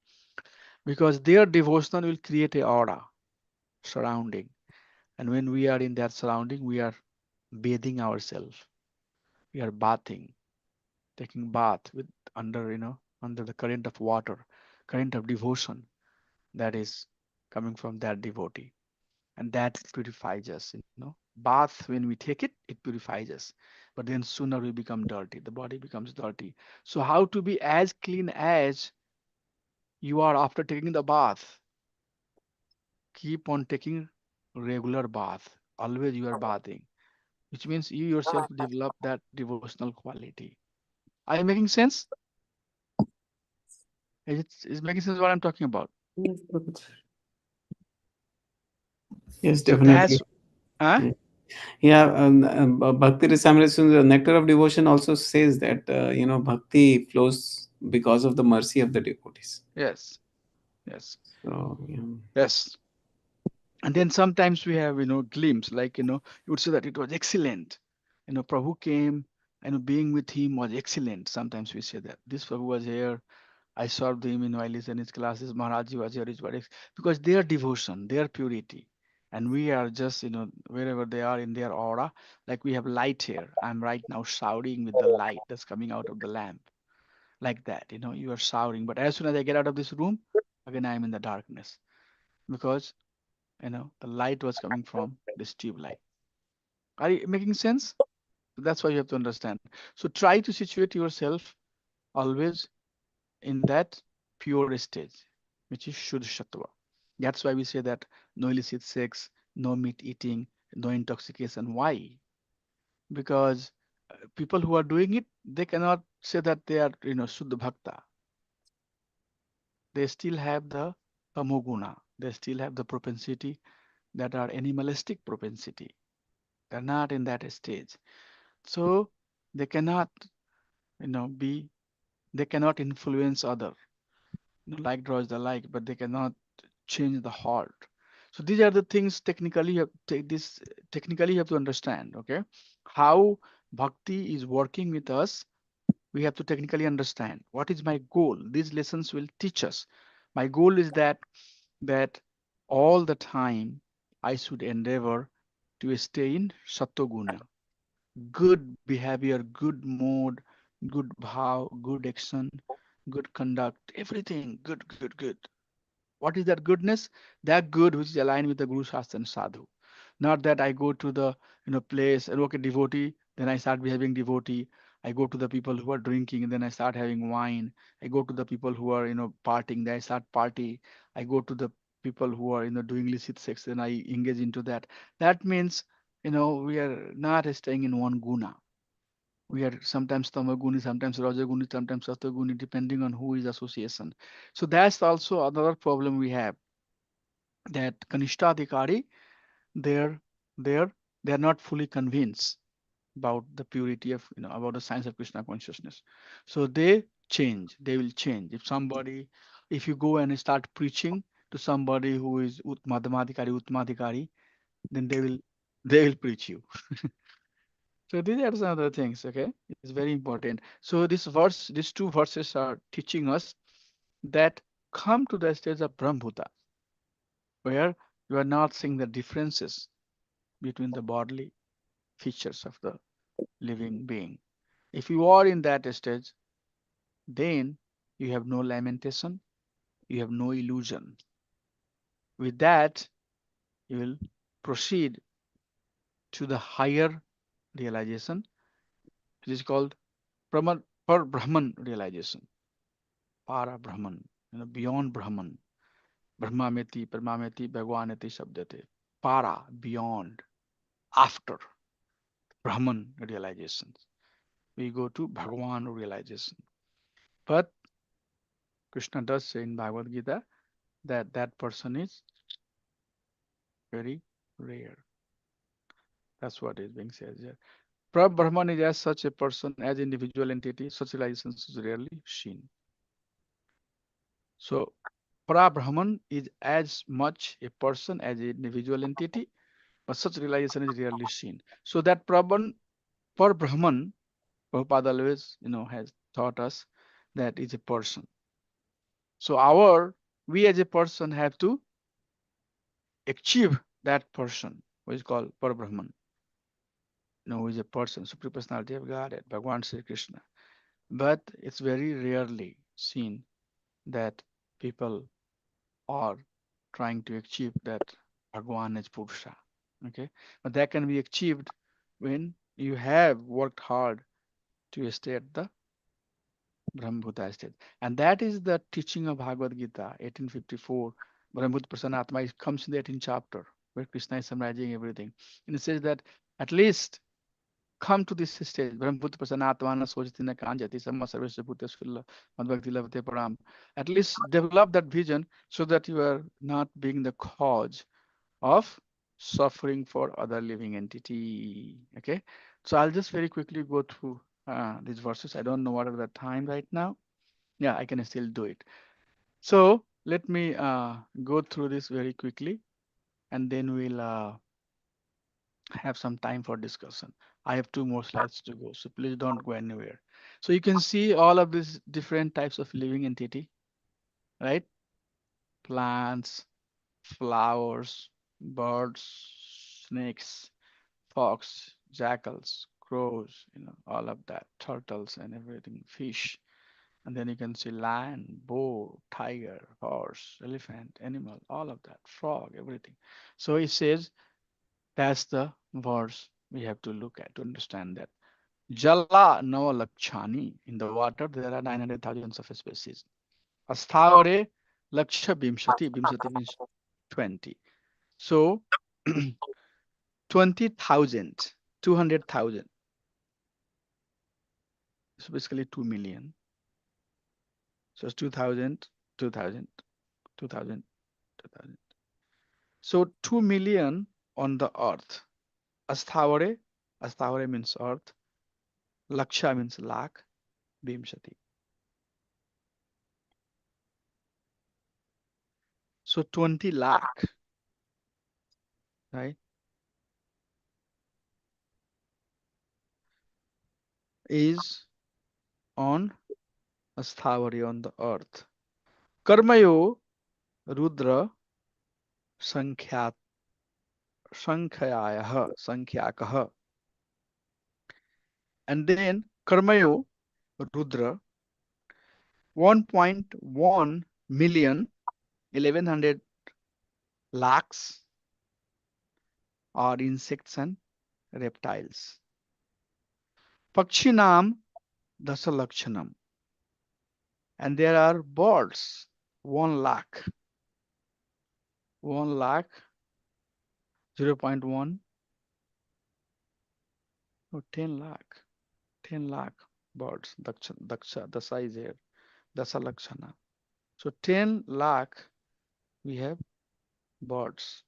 because their devotion will create a aura surrounding. And when we are in that surrounding, we are bathing ourselves. We are bathing, taking bath with under the current of water, current of devotion that is coming from that devotee. And that purifies us. Bath, when we take it, it purifies us. But then sooner we become dirty. The body becomes dirty. So how to be as clean as you are after taking the bath? Keep on taking regular bath. Always you are bathing, which means you yourself develop that devotional quality. Are you making sense? Is making sense what I'm talking about? Yes, So definitely. that's Yeah, Bhakti Rasamrita, the Nectar of Devotion also says that bhakti flows because of the mercy of the devotees. yes. So yeah. Yes. And then sometimes we have glimpse, like you would say that it was excellent. Prabhu came and being with him was excellent. Sometimes we say that this Prabhu was here. I served him in while he's in his classes. Maharaji was here, because their devotion, their purity. And we are just, wherever they are in their aura, like we have light here. I'm right now shouting with the light that's coming out of the lamp. Like that, you are shouting. But as soon as I get out of this room, again, I'm in the darkness because, the light was coming from this tube light. Are you making sense? That's why you have to understand. So try to situate yourself always in that pure stage, which is Shuddha Sattva. That's why we say that no illicit sex, no meat eating, no intoxication. Why? Because people who are doing it, they cannot say that they are, Shuddha Bhakta. They still have the tamoguna. They still have the propensity that are animalistic propensity. They're not in that stage. So they cannot, they cannot influence other. Like draws the like, but they cannot change the heart. So these are the things technically you have to take this technically you have to understand, okay? How bhakti is working with us, we have to technically understand. What is my goal? These lessons will teach us. My goal is that all the time I should endeavor to stay in Sattoguna. Good behavior, good mode, good bhav, good action, good conduct, everything good, good, good. What is that goodness? That good which is aligned with the Guru Shastra and Sadhu. Not that I go to the place and okay devotee, then I start behaving devotee. I go to the people who are drinking, and then I start having wine. I go to the people who are partying, then I start party. I go to the people who are doing illicit sex, then I engage into that. That means we are not staying in one guna. We are sometimes tamaguni, sometimes rajaguni, sometimes sataguni, depending on who is association. So that's also another problem we have, that Kanishta they're they're they're not fully convinced about the purity of about the science of Krishna consciousness. So they will change. If you go and start preaching to somebody who is Utmadikari, then they will preach you. So these are some other things, okay? It's very important. So these two verses are teaching us that come to the stage of Brahmbhuta, where you are not seeing the differences between the bodily features of the living being. If you are in that stage, then you have no lamentation, you have no illusion. With that, you will proceed to the higher realization, which is called Brahman realization, Para Brahman, beyond Brahman. Brahmameti, Paramameti, Bhagwaneti Shabdate. Para, beyond, after Brahman realization. We go to Bhagwan realization. But Krishna does say in Bhagavad Gita that that person is very rare. That's what is being said here. Brahman is as such a person, as individual entity, such realizations is rarely seen. So Brahman is as much a person as an individual entity, but such realization is rarely seen. So that Brahman, Prabhupada always, has taught us that is a person. So we as a person have to achieve that person, which is called Parabrahman. Who is a person, supreme personality of Godhead, Bhagwan Sri Krishna. But it's very rarely seen that people are trying to achieve that Bhagwan as Purusha. Okay, but that can be achieved when you have worked hard to stay at the Brahmbhuta state. And that is the teaching of Bhagavad Gita, 1854. Brahmbhuta Prasanatma comes in the 18th chapter, where Krishna is summarizing everything. And it says that at least come to this stage. Brahmbhuta Prasanatmana Sojatina Kanjati Sama Sarvesya Bhutesvilla Madhbhakti Lavate Param. At least develop that vision so that you are not being the cause of suffering for other living entity. Okay, so I'll just very quickly go through these verses. I don't know what are the time right now. Yeah, I can still do it. So let me go through this very quickly, and then we'll have some time for discussion. I have 2 more slides to go, so please don't go anywhere. So you can see all of these different types of living entity, right? Plants, flowers, birds, snakes, fox, jackals, crows, all of that, turtles and everything, fish. And then you can see lion, boar, tiger, horse, elephant, animal, all of that, frog, everything. So it says that's the verse we have to look at to understand that. Jala Nava Lakshani. In the water, there are 900,000 of species. Asthavare Laksha Bimshati. Bimshati means 20. So 20,000, 200,000. So basically 2 million. So it's 2,000, 2,000, 2,000, 2,000. So 2 million on the earth. Asthavare means earth. Laksha means lakh. Bimshati. So 20 lakh right, is on a sthavari on the earth. Karmayo Rudra Sankhya Sankhyayaha. And then Karmayo Rudra 1.1 million 1100 lakhs are insects and reptiles. Pakshinam Dasalakshanam. And there are birds 1 lakh. 1 lakh 0.1 or 10 lakh. 10 lakh birds. Daksha, the size here. Dasalakshana. So 10 lakh we have birds.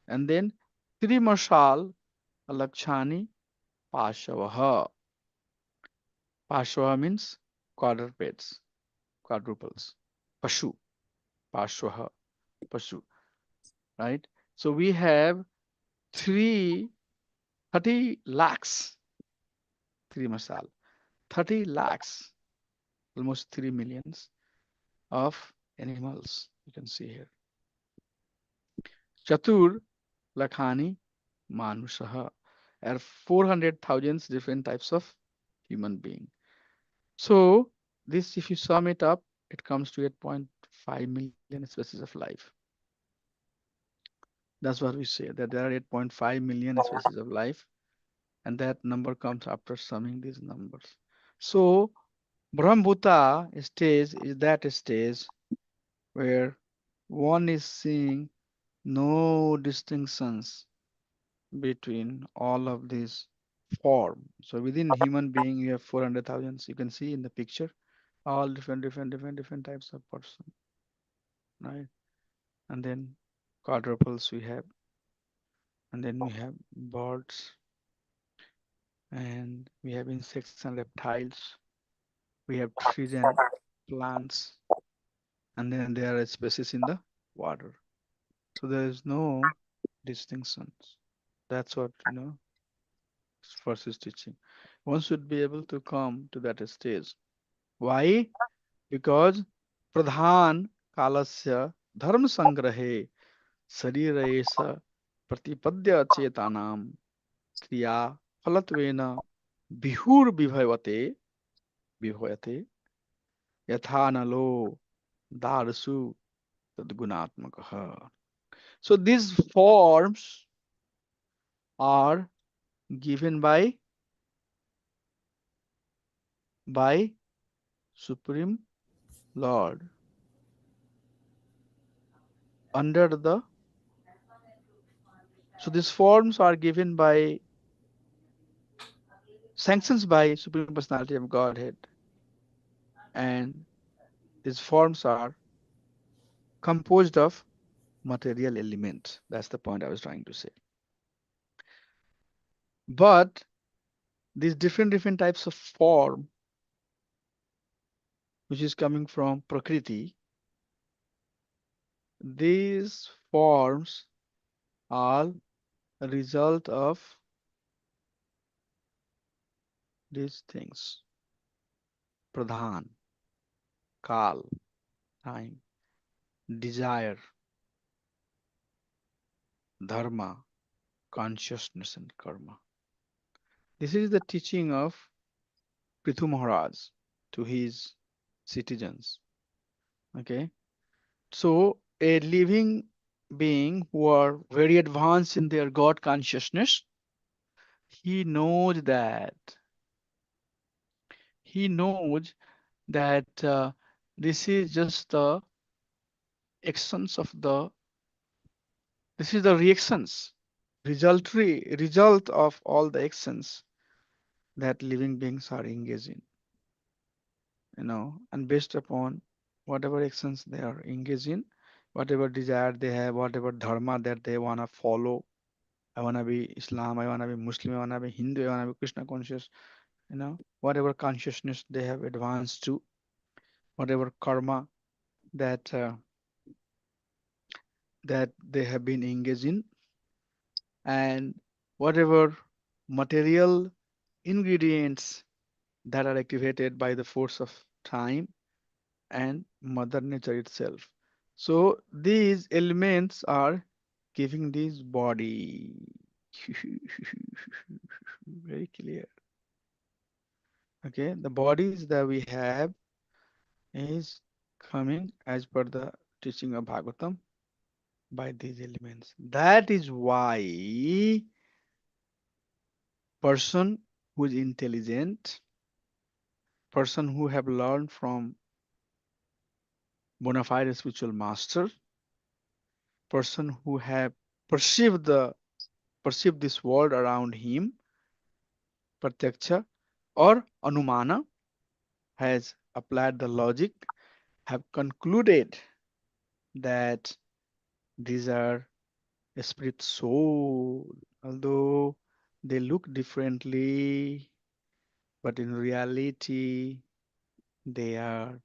And then Trimashal Alakshani Pashavaha. Pashava means quadrupeds, quadruples. Pashu, Pashvaha, Pashu, right? So we have 30 lakhs, Trimasal, 30 lakhs, almost 3 millions of animals you can see here. Chatur Lakhani Manushaha are 400,000 different types of human being. So this, if you sum it up, it comes to 8.5 million species of life. That's what we say, that there are 8.5 million species of life, and that number comes after summing these numbers. So Brahmbhuta stage is that stage where one is seeing no distinctions between all of these form. So within human being, you have 400,000. You can see in the picture, all different types of person, right? And then quadruples we have, and then we have birds, and we have insects and reptiles. We have trees and plants, and then there are species in the water. So there is no distinctions. That's what, first is teaching. One should be able to come to that stage. Why? Because Pradhan Kalasya Dharma Sangrahe Sariresa Pratipadya Chetanam Kriya Phalatvena Bihur Vibhavate Yathanalo Darsu Tadgunatmakaha. So these forms are given by Supreme Lord under the, so these forms are given by sanctions by Supreme Personality of Godhead, and these forms are composed of material elements. That's the point I was trying to say. But these different types of form, which is coming from Prakriti, these forms are a result of these things: Pradhan, Kal, time, desire, dharma, consciousness, and karma. This is the teaching of Prithu Maharaj to his citizens. Okay, so a living being who are very advanced in their God consciousness, he knows that this is just the actions of this is the reactions, result of all the actions that living beings are engaged in, and based upon whatever actions they are engaged in, whatever desire they have, whatever dharma that they want to follow. I want to be Islam, I want to be Muslim, I want to be Hindu, I want to be Krishna conscious, whatever consciousness they have advanced to, whatever karma that they have been engaged in, and whatever material ingredients that are activated by the force of time and Mother Nature itself. So these elements are giving this body. Very clear. Okay, the bodies that we have is coming as per the teaching of Bhagavatam by these elements. That is why person who is intelligent, person who have learned from bona fide spiritual master, person who have perceived the perceived this world around him, pratyaksha or anumana, has applied the logic, have concluded that these are spirit soul, although they look differently, but in reality they are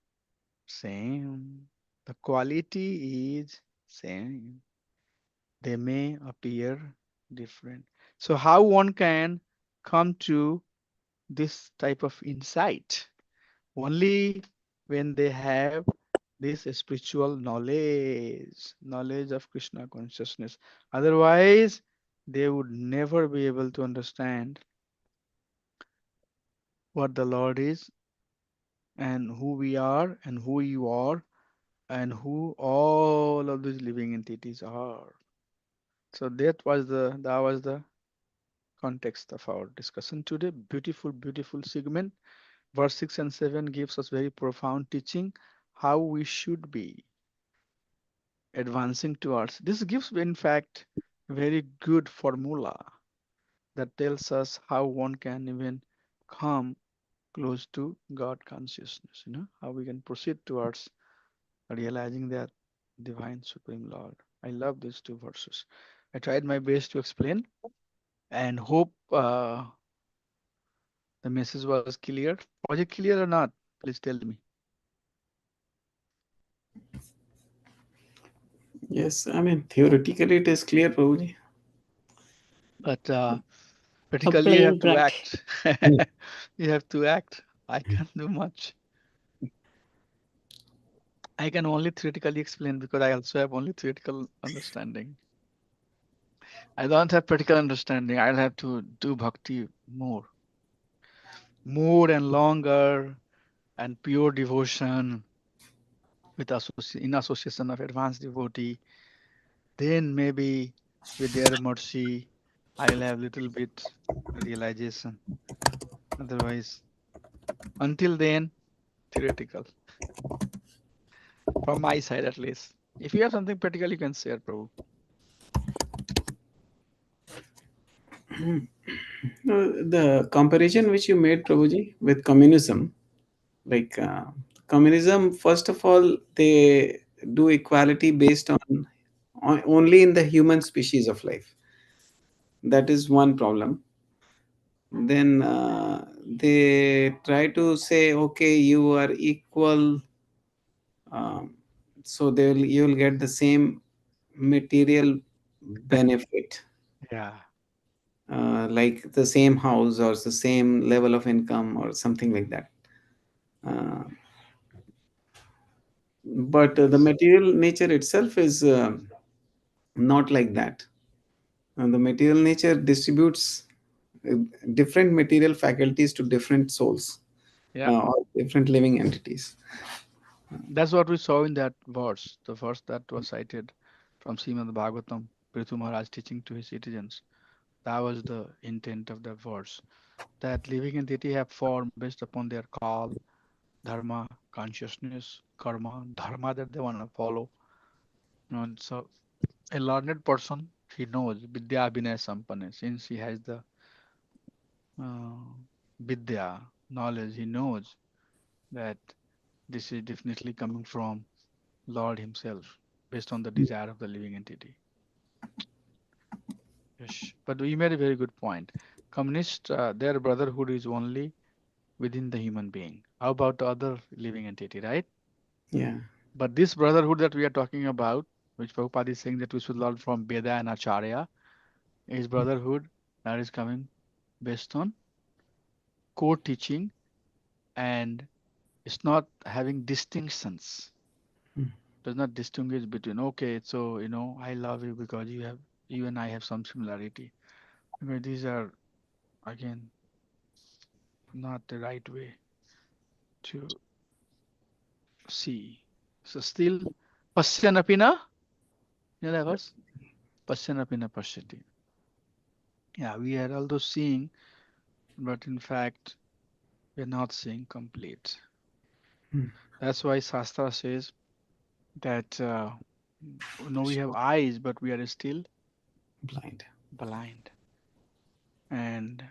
same. The quality is same. They may appear different. So how one can come to this type of insight? Only when they have this spiritual knowledge of Krishna consciousness. Otherwise, they would never be able to understand what the Lord is and who we are and who you are and who all of these living entities are. So that was the context of our discussion today. Beautiful, beautiful segment. Verse 6 and 7 gives us very profound teaching how we should be advancing towards. This gives, in fact, very good formula that tells us how one can even come close to God consciousness, how we can proceed towards realizing that divine supreme Lord. I love these two verses. I tried my best to explain and hope the message was clear. Was it clear or not? Please tell me. Yes, I mean, theoretically it is clear, Prabhuji. But A practically you have plain to black. act. You have to act. I can't do much. I can only theoretically explain because I also have only theoretical understanding. I don't have practical understanding. I'll have to do bhakti more and longer and pure devotion with in association of advanced devotee. Then maybe with their mercy, I'll have little bit realization. Otherwise, until then, theoretical. From my side at least. If you have something practical, you can share, Prabhu. No, the comparison which you made, Prabhuji, with communism, like communism, first of all, they do equality based on only in the human species of life. That is one problem. Then they try to say, okay, you are equal, um, so you'll get the same material benefit, Yeah. like the same house or the same level of income or something like that. Uh, but the material nature itself is not like that. The material nature distributes uh, different material faculties to different souls, Yeah. or different living entities. That's what we saw in that verse, the verse that was cited from Srimad Bhagavatam, Prithu Maharaj teaching to his citizens. That was the intent of the verse. That living entity have form based upon their call, dharma, consciousness, karma, dharma that they want to follow. And so a learned person, he knows Vidya Abhinaya Sampanna, since he has the uh, Vidya knowledge, he knows that this is definitely coming from Lord himself based on the desire of the living entity. Yes, but you made a very good point. Communist, their brotherhood is only within the human being. How about the other living entity, right? Yeah. But this brotherhood that we are talking about, which Prabhupada is saying that we should learn from Veda and Acharya, is brotherhood that is coming based on core teaching, and it's not having distinctions. Hmm. Does not distinguish between, okay, so I love you because you and I have some similarity. Because these are again not the right way to see. So still Pasyanapina, you know that was Pasyanapina Pashyati. Yeah, we are although seeing, but in fact we're not seeing complete. Hmm. That's why Shastra says that we have eyes, but we are still Blind. blind. And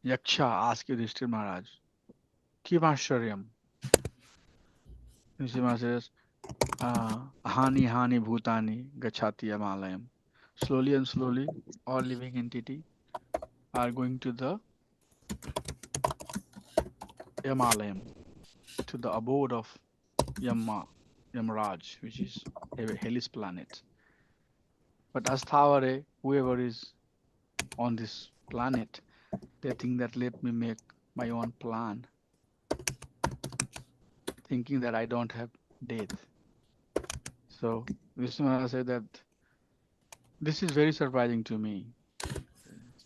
Yaksha asked Yudhishthir Maharaj, Kimasharyam? Yudhishthir Maharaj says, Hani Hani Bhutani Gachati Yamalayam. Slowly and slowly, all living entity are going to the Yamalayam, to the abode of Yamraj, which is a hellish planet. But Asthavare, whoever is on this planet, they think that let me make my own plan, thinking that I don't have death. So Vishnu said that this is very surprising to me.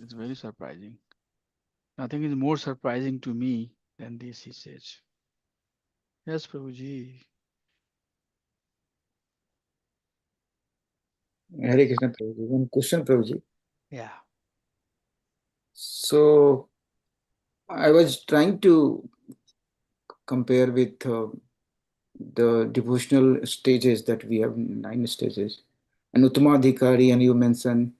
It's very surprising. Nothing is more surprising to me than this, he says. Yes, Prabhuji. Hare Krishna Prabhuji. One question, Prabhuji. Yeah. So I was trying to compare with the devotional stages that we have, 9 stages. And Uttamadhikari, and you mentioned,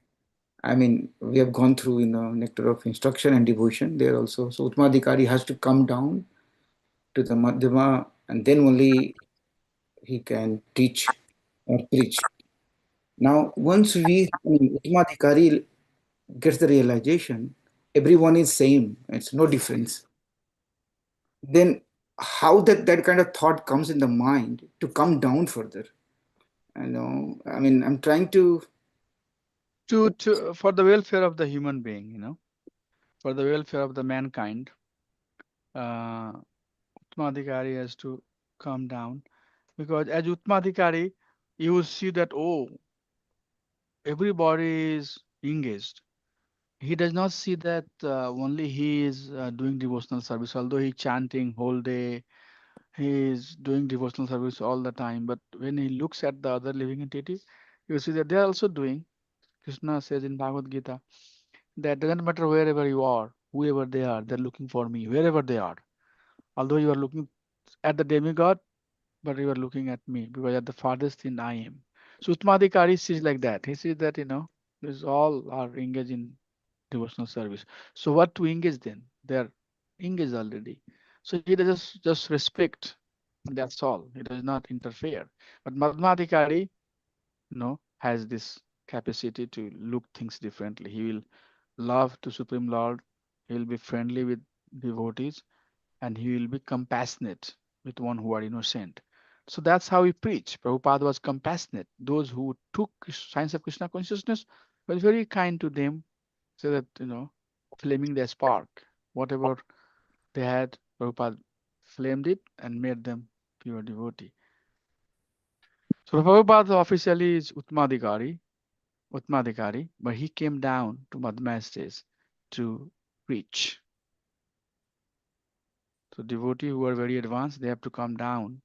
I mean, we have gone through nectar of instruction and devotion there also. So Uttamadhikari has to come down to the Madhyama, and then only he can teach or preach. Now, once Uttamadhikari gets the realization, everyone is same, it's no difference. Then how that kind of thought comes in the mind to come down further? I mean, I'm trying to. To for the welfare of the human being, for the welfare of the mankind, Uttamadhikari has to come down, because as Uttamadhikari, you will see that, oh, everybody is engaged. He does not see that only he is doing devotional service, although he chanting whole day, he is doing devotional service all the time. But when he looks at the other living entity, you see that they are also doing. Krishna says in Bhagavad Gita that doesn't matter wherever you are, whoever they are, they're looking for me, wherever they are. Although you are looking at the demigod, but you are looking at me, because at the farthest thing I am. So Uttamadhikari sees like that. He sees that, this all are engaged in devotional service. So what to engage then? They're engaged already. So he does just respect, and that's all. He does not interfere. But Madhmadhikari, has this capacity to look things differently. He will love to Supreme Lord. He will be friendly with devotees, and he will be compassionate with one who are innocent. So that's how he preached. Prabhupada was compassionate. Those who took signs of Krishna consciousness was very kind to them, so that, flaming their spark. Whatever they had, Prabhupada flamed it and made them pure devotee. So Prabhupada officially is Uttamadhikari, but he came down to Madhya stage to preach. So devotees who are very advanced, they have to come down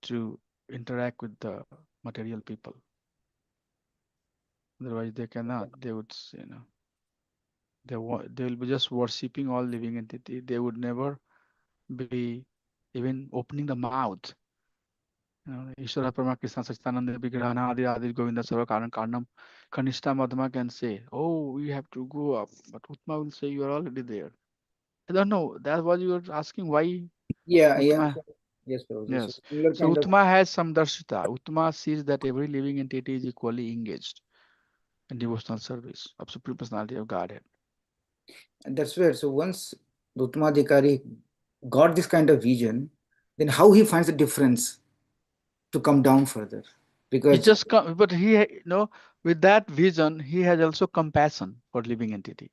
to interact with the material people. Otherwise, they cannot. They would, they will be just worshipping all living entity. They would never be even opening the mouth. Ishvara Parama Krishna Sachidananda Vigrahana Adi Adi Govinda Sarva Karan Karnam Kanishta Madhma can say, oh, we have to go up. But Uttama will say, you are already there. I don't know. That's what you were asking. Why Yeah. Uttama? Yes, Prabhuji. So Yes. similar So kind of. Uttama has some darshita. Uttama sees that every living entity is equally engaged in devotional service of Supreme Personality of Godhead. And that's where, so once the Uttamadhikari got this kind of vision, then how he finds the difference to come down further? He because just come, but with that vision, he has also compassion for living entity.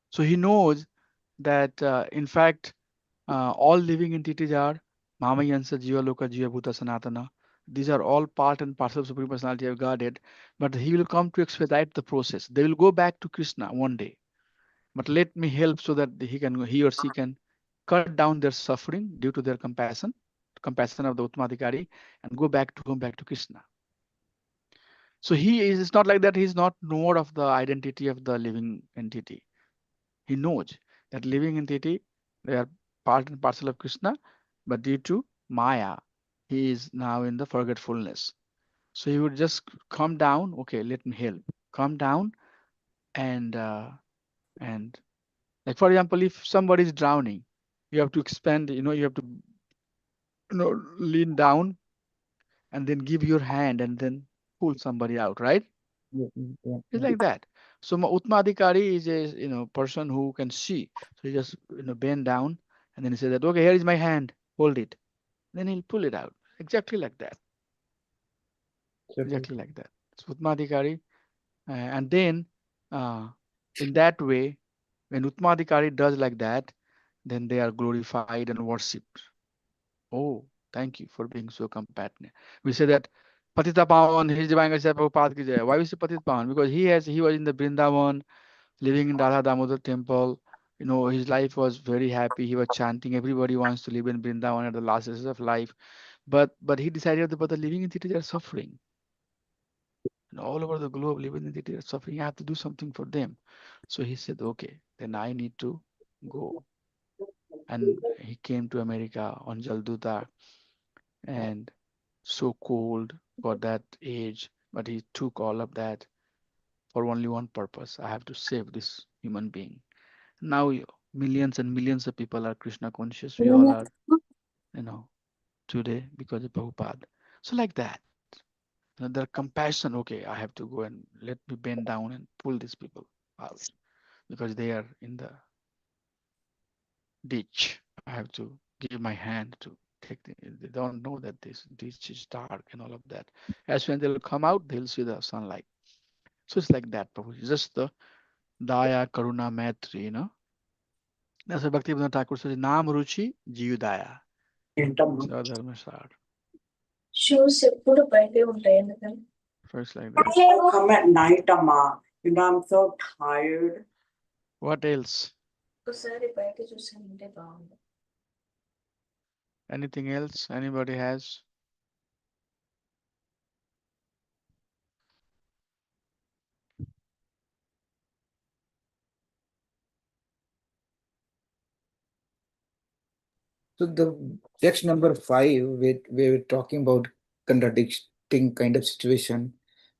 So he knows that, in fact, all living entities are Mahamayansa, Jiva Loka, Jiva Bhuta, Sanatana. These are all part and parcel of Supreme Personality of Godhead, but he will come to expedite the process. They will go back to Krishna one day, but let me help so that he or she can cut down their suffering due to their compassion of the Uttamadhikari, and go back to home, back to Krishna. So it's not like that. He's not knower of the identity of the living entity. He knows that living entity, they are part and parcel of Krishna, but due to Maya, he is now in the forgetfulness. So he would just come down. Okay, let me help. Come down and like, for example, if somebody is drowning, you have to expand. You have to lean down and then give your hand and then pull somebody out, right? yeah, It's like that. So Uttamadhikari is a person who can see. So he just bend down and then he says that, okay, here is my hand, hold it. Then he'll pull it out. Exactly like that. Exactly like that. So Uttamadhikari, and then in that way, when Uttamadhikari does like that, then they are glorified and worshipped. Oh, thank you for being so compassionate. We say that Patita Pawan, his divine Prabhupada ki jai. Why we say Patita Pawan? Because he was in the Vrindavan, living in Radha Damodar temple. His life was very happy. He was chanting. Everybody wants to live in Vrindavan at the last days of life. But he decided that the living entities are suffering. And all over the globe, living entities are suffering. I have to do something for them. So he said, okay, then I need to go. And he came to America on Jalduta, and so cold for that age, but he took all of that for only one purpose. I have to save this human being. Now millions and millions of people are Krishna conscious. We all are, today because of Prabhupada. So like that. Their compassion, okay, I have to go and let me bend down and pull these people out because they are in the ditch. I have to give my hand to take they don't know that this ditch is dark and all of that. As when they'll come out, they'll see the sunlight. So it's like that, Prabhu. It's just the Daya, Karuna, Maitri. That's what Bhaktivinoda Thakur says, Nam Ruchi, Jiv Daya. Dharmasar. Shoes ఎప్పుడు బయటే ఉంటాయి ఎందుకని First like that. Come at night, Amma. I'm so tired. What else? ఒకసారి బయట చూసానంటే బాగుంది. Anything else anybody has? So the text number 5, we're talking about contradicting kind of situation.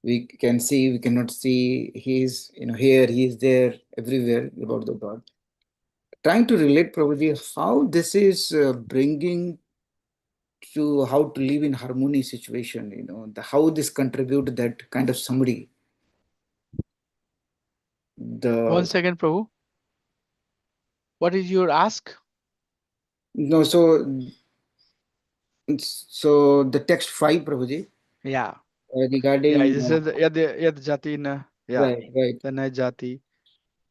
We cannot see. He's here, he's there, everywhere about the God. Trying to relate, Prabhuji, how this is bringing to how to live in harmony situation. How this contribute that kind of somebody. 1 second, Prabhu. What is your ask? No, so the text 5, Prabhuji. Yeah. Regarding Yad jati na. Yeah. right. Tanay jati.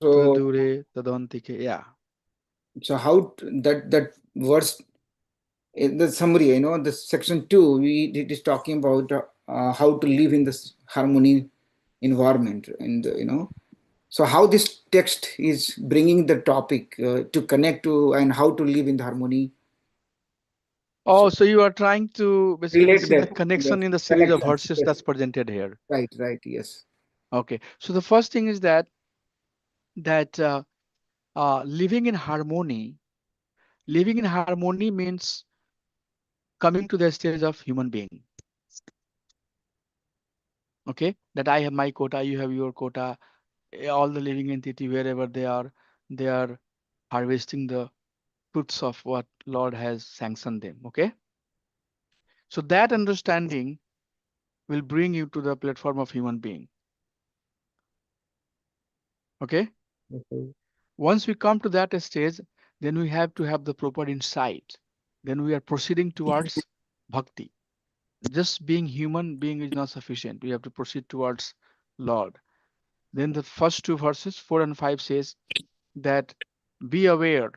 So Tadure tadantike. Yeah. So how that verse in the summary, the section 2, it is talking about how to live in this harmony environment, and so how this text is bringing the topic to connect to and how to live in the harmony. Oh, so you are trying to basically see the that, connection yes, in the series of connection, verses yes. that's presented here. Right, yes. Okay, so the first thing is that living in harmony means coming to the stage of human being. Okay, that I have my quota, you have your quota, all the living entity, wherever they are harvesting the fruits of what Lord has sanctioned them. Okay, so that understanding will bring you to the platform of human being. Okay. Once we come to that stage, then we have to have the proper insight. Then we are proceeding towards bhakti. just being human being is not sufficient. We have to proceed towards Lord. Then the first two verses, 4 and 5, says that be aware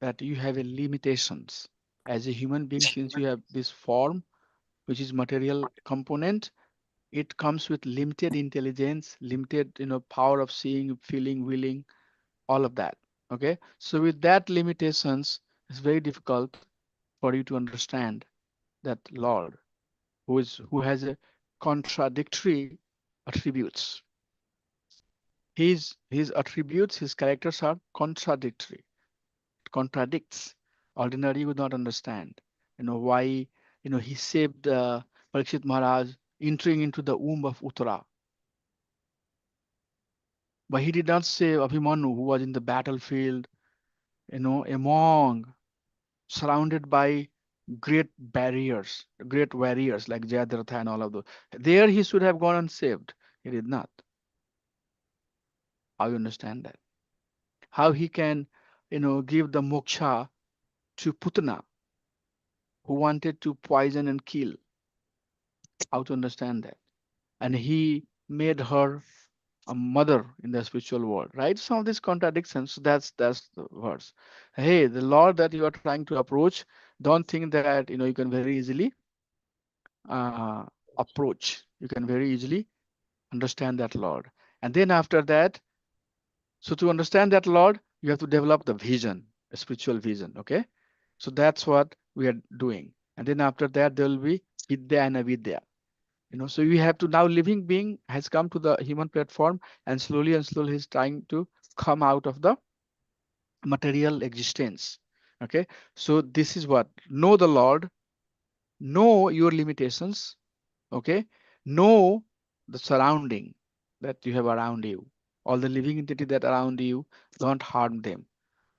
that you have a limitations as a human being. Since you have this form, which is material component, it comes with limited intelligence, limited power of seeing, feeling, willing, all of that. Okay, so with that limitations, it's very difficult for you to understand that Lord, who has a contradictory attributes. His attributes, his characters are contradictory. It contradicts. Ordinary would not understand. Why he saved Parikshit Maharaj entering into the womb of Uttara. But he did not save Abhimanyu, who was in the battlefield, among surrounded by great barriers, great warriors like Jayadratha and all of those. There he should have gone and saved. He did not. How you understand that? How he can, give the moksha to Putana, who wanted to poison and kill. How to understand that? And he made her a mother in the spiritual world, right? Some of these contradictions, that's the verse. Hey, the Lord that you are trying to approach, don't think that you can very easily approach. You can very easily understand that Lord. And then after that, so to understand that Lord, you have to develop the vision, a spiritual vision. Okay, so that's what we are doing. And then after that, there will be Vidya and Avidya. So we have to now, living being has come to the human platform, and slowly he's trying to come out of the material existence. Okay, so this is what, know the Lord, know your limitations. Okay, know the surrounding that you have around you, all the living entity that around you. Don't harm them.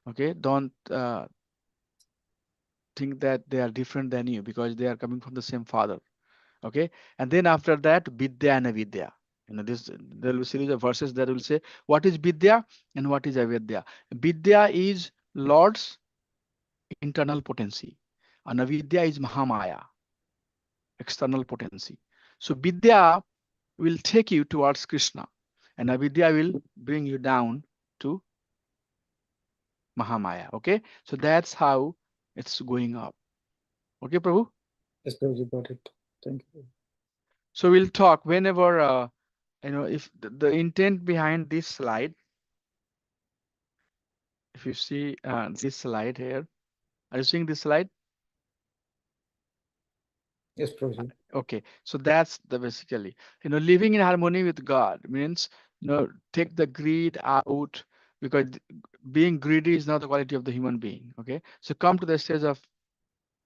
Okay, don't think that they are different than you because they are coming from the same father. Okay, and then after that, Vidya and Avidya. This, there will be a series of verses that will say what is Vidya and what is Avidya. Vidya is Lord's internal potency, and Avidya is Mahamaya, external potency. So Vidya will take you towards Krishna, and Avidya will bring you down to Mahamaya. Okay, so that's how it's going up. Okay, Prabhu? Yes, Prabhuji, got it. Thank you. So we'll talk whenever, if the intent behind this slide, if you see this slide here, are you seeing this slide? Yes, Prabhuji. Okay, so that's the basically, living in harmony with God means, take the greed out, because being greedy is not the quality of the human being. Okay, so come to the stage of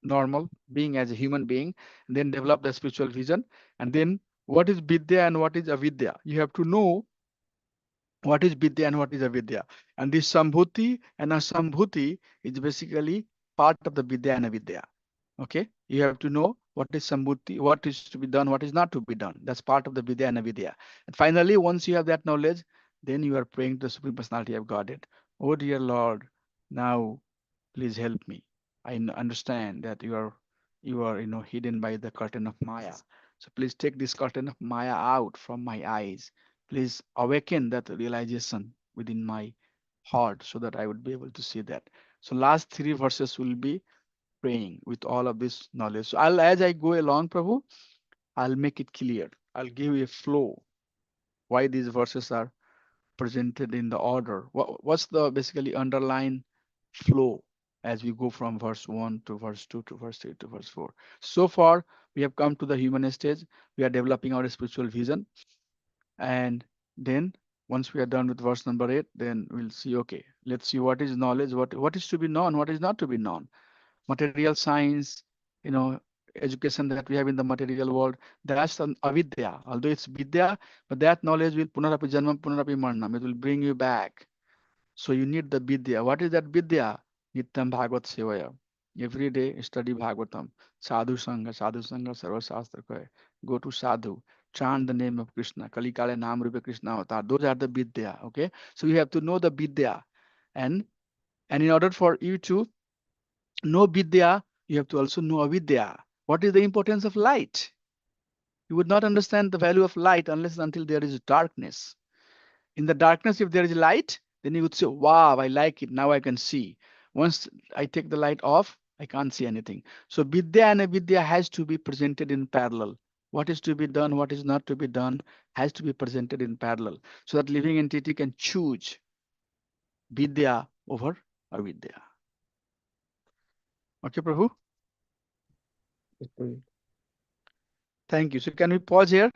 normal being as a human being, and then develop the spiritual vision. And then what is Vidya and what is Avidya? You have to know what is Vidya and what is Avidya. And this Sambhuti and Asambhuti is basically part of the Vidya and Avidya. Okay, you have to know what is Sambhuti, what is to be done, what is not to be done. That's part of the Vidya and Avidya. And finally, once you have that knowledge, then you are praying to the Supreme Personality of Godhead. Oh dear Lord, now please help me. I understand that you are hidden by the curtain of Maya. So please take this curtain of Maya out from my eyes. Please awaken that realization within my heart so that I would be able to see that. So last three verses will be praying with all of this knowledge. So as I go along, Prabhu, I'll make it clear. I'll give you a flow why these verses are presented in the order. What's the basically underlying flow as we go from verse 1 to verse 2 to verse 3 to verse 4. So far, we have come to the human stage. We are developing our spiritual vision. And then once we are done with verse number 8, then we'll see, okay, let's see what is knowledge, what is to be known, what is not to be known. Material science, education that we have in the material world, that's an avidya. Although it's vidya, but that knowledge will punarapi janmam, punarapi marnam. It will bring you back. So you need the vidya. What is that vidya? Nityam Bhagavad Sevaya. Every day study Bhagavatam. Sadhu Sangha, Sarva Shastra Kaya. Go to Sadhu. Chant the name of Krishna. Kali Kale Nam Rupa Krishna Avatar. Those are the vidya. Okay. So you have to know the vidya. And in order for you to know vidya, you have to also know avidya. What is the importance of light? You would not understand the value of light unless until there is darkness. In the darkness, if there is light, then you would say, wow, I like it. Now I can see. Once I take the light off, I can't see anything. So Vidya and Avidya has to be presented in parallel. What is to be done, what is not to be done, has to be presented in parallel so that living entity can choose Vidya over Avidya. Okay, Prabhu? Yes, Prabhuji. Thank you. So can we pause here?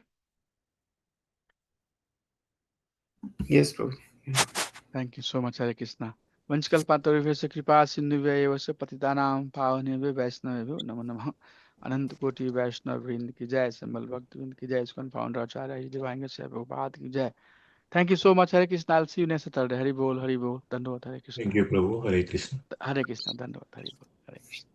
Yes, Prabhu. Thank you so much, Hare Krishna. Vanchkalpatarubhyasya kripa sindhuvya patitanam pavanebhyo vaishnavebhyo namo namaha. Anant Koti Vaishnav Vrind ki jai, Samal Bhakti Vrind ki jai, Iskon founder Acharya Divanga Sai Prabhupada ki jai. Thank you so much, Hare Krishna. I'll see you next Saturday. Hari Bol, Hari Bol. Dandavad, Hare Krishna. Thank you, Prabhu. Hare Krishna. Hare Krishna, Dandavad, Hari Bol, Hare Krishna.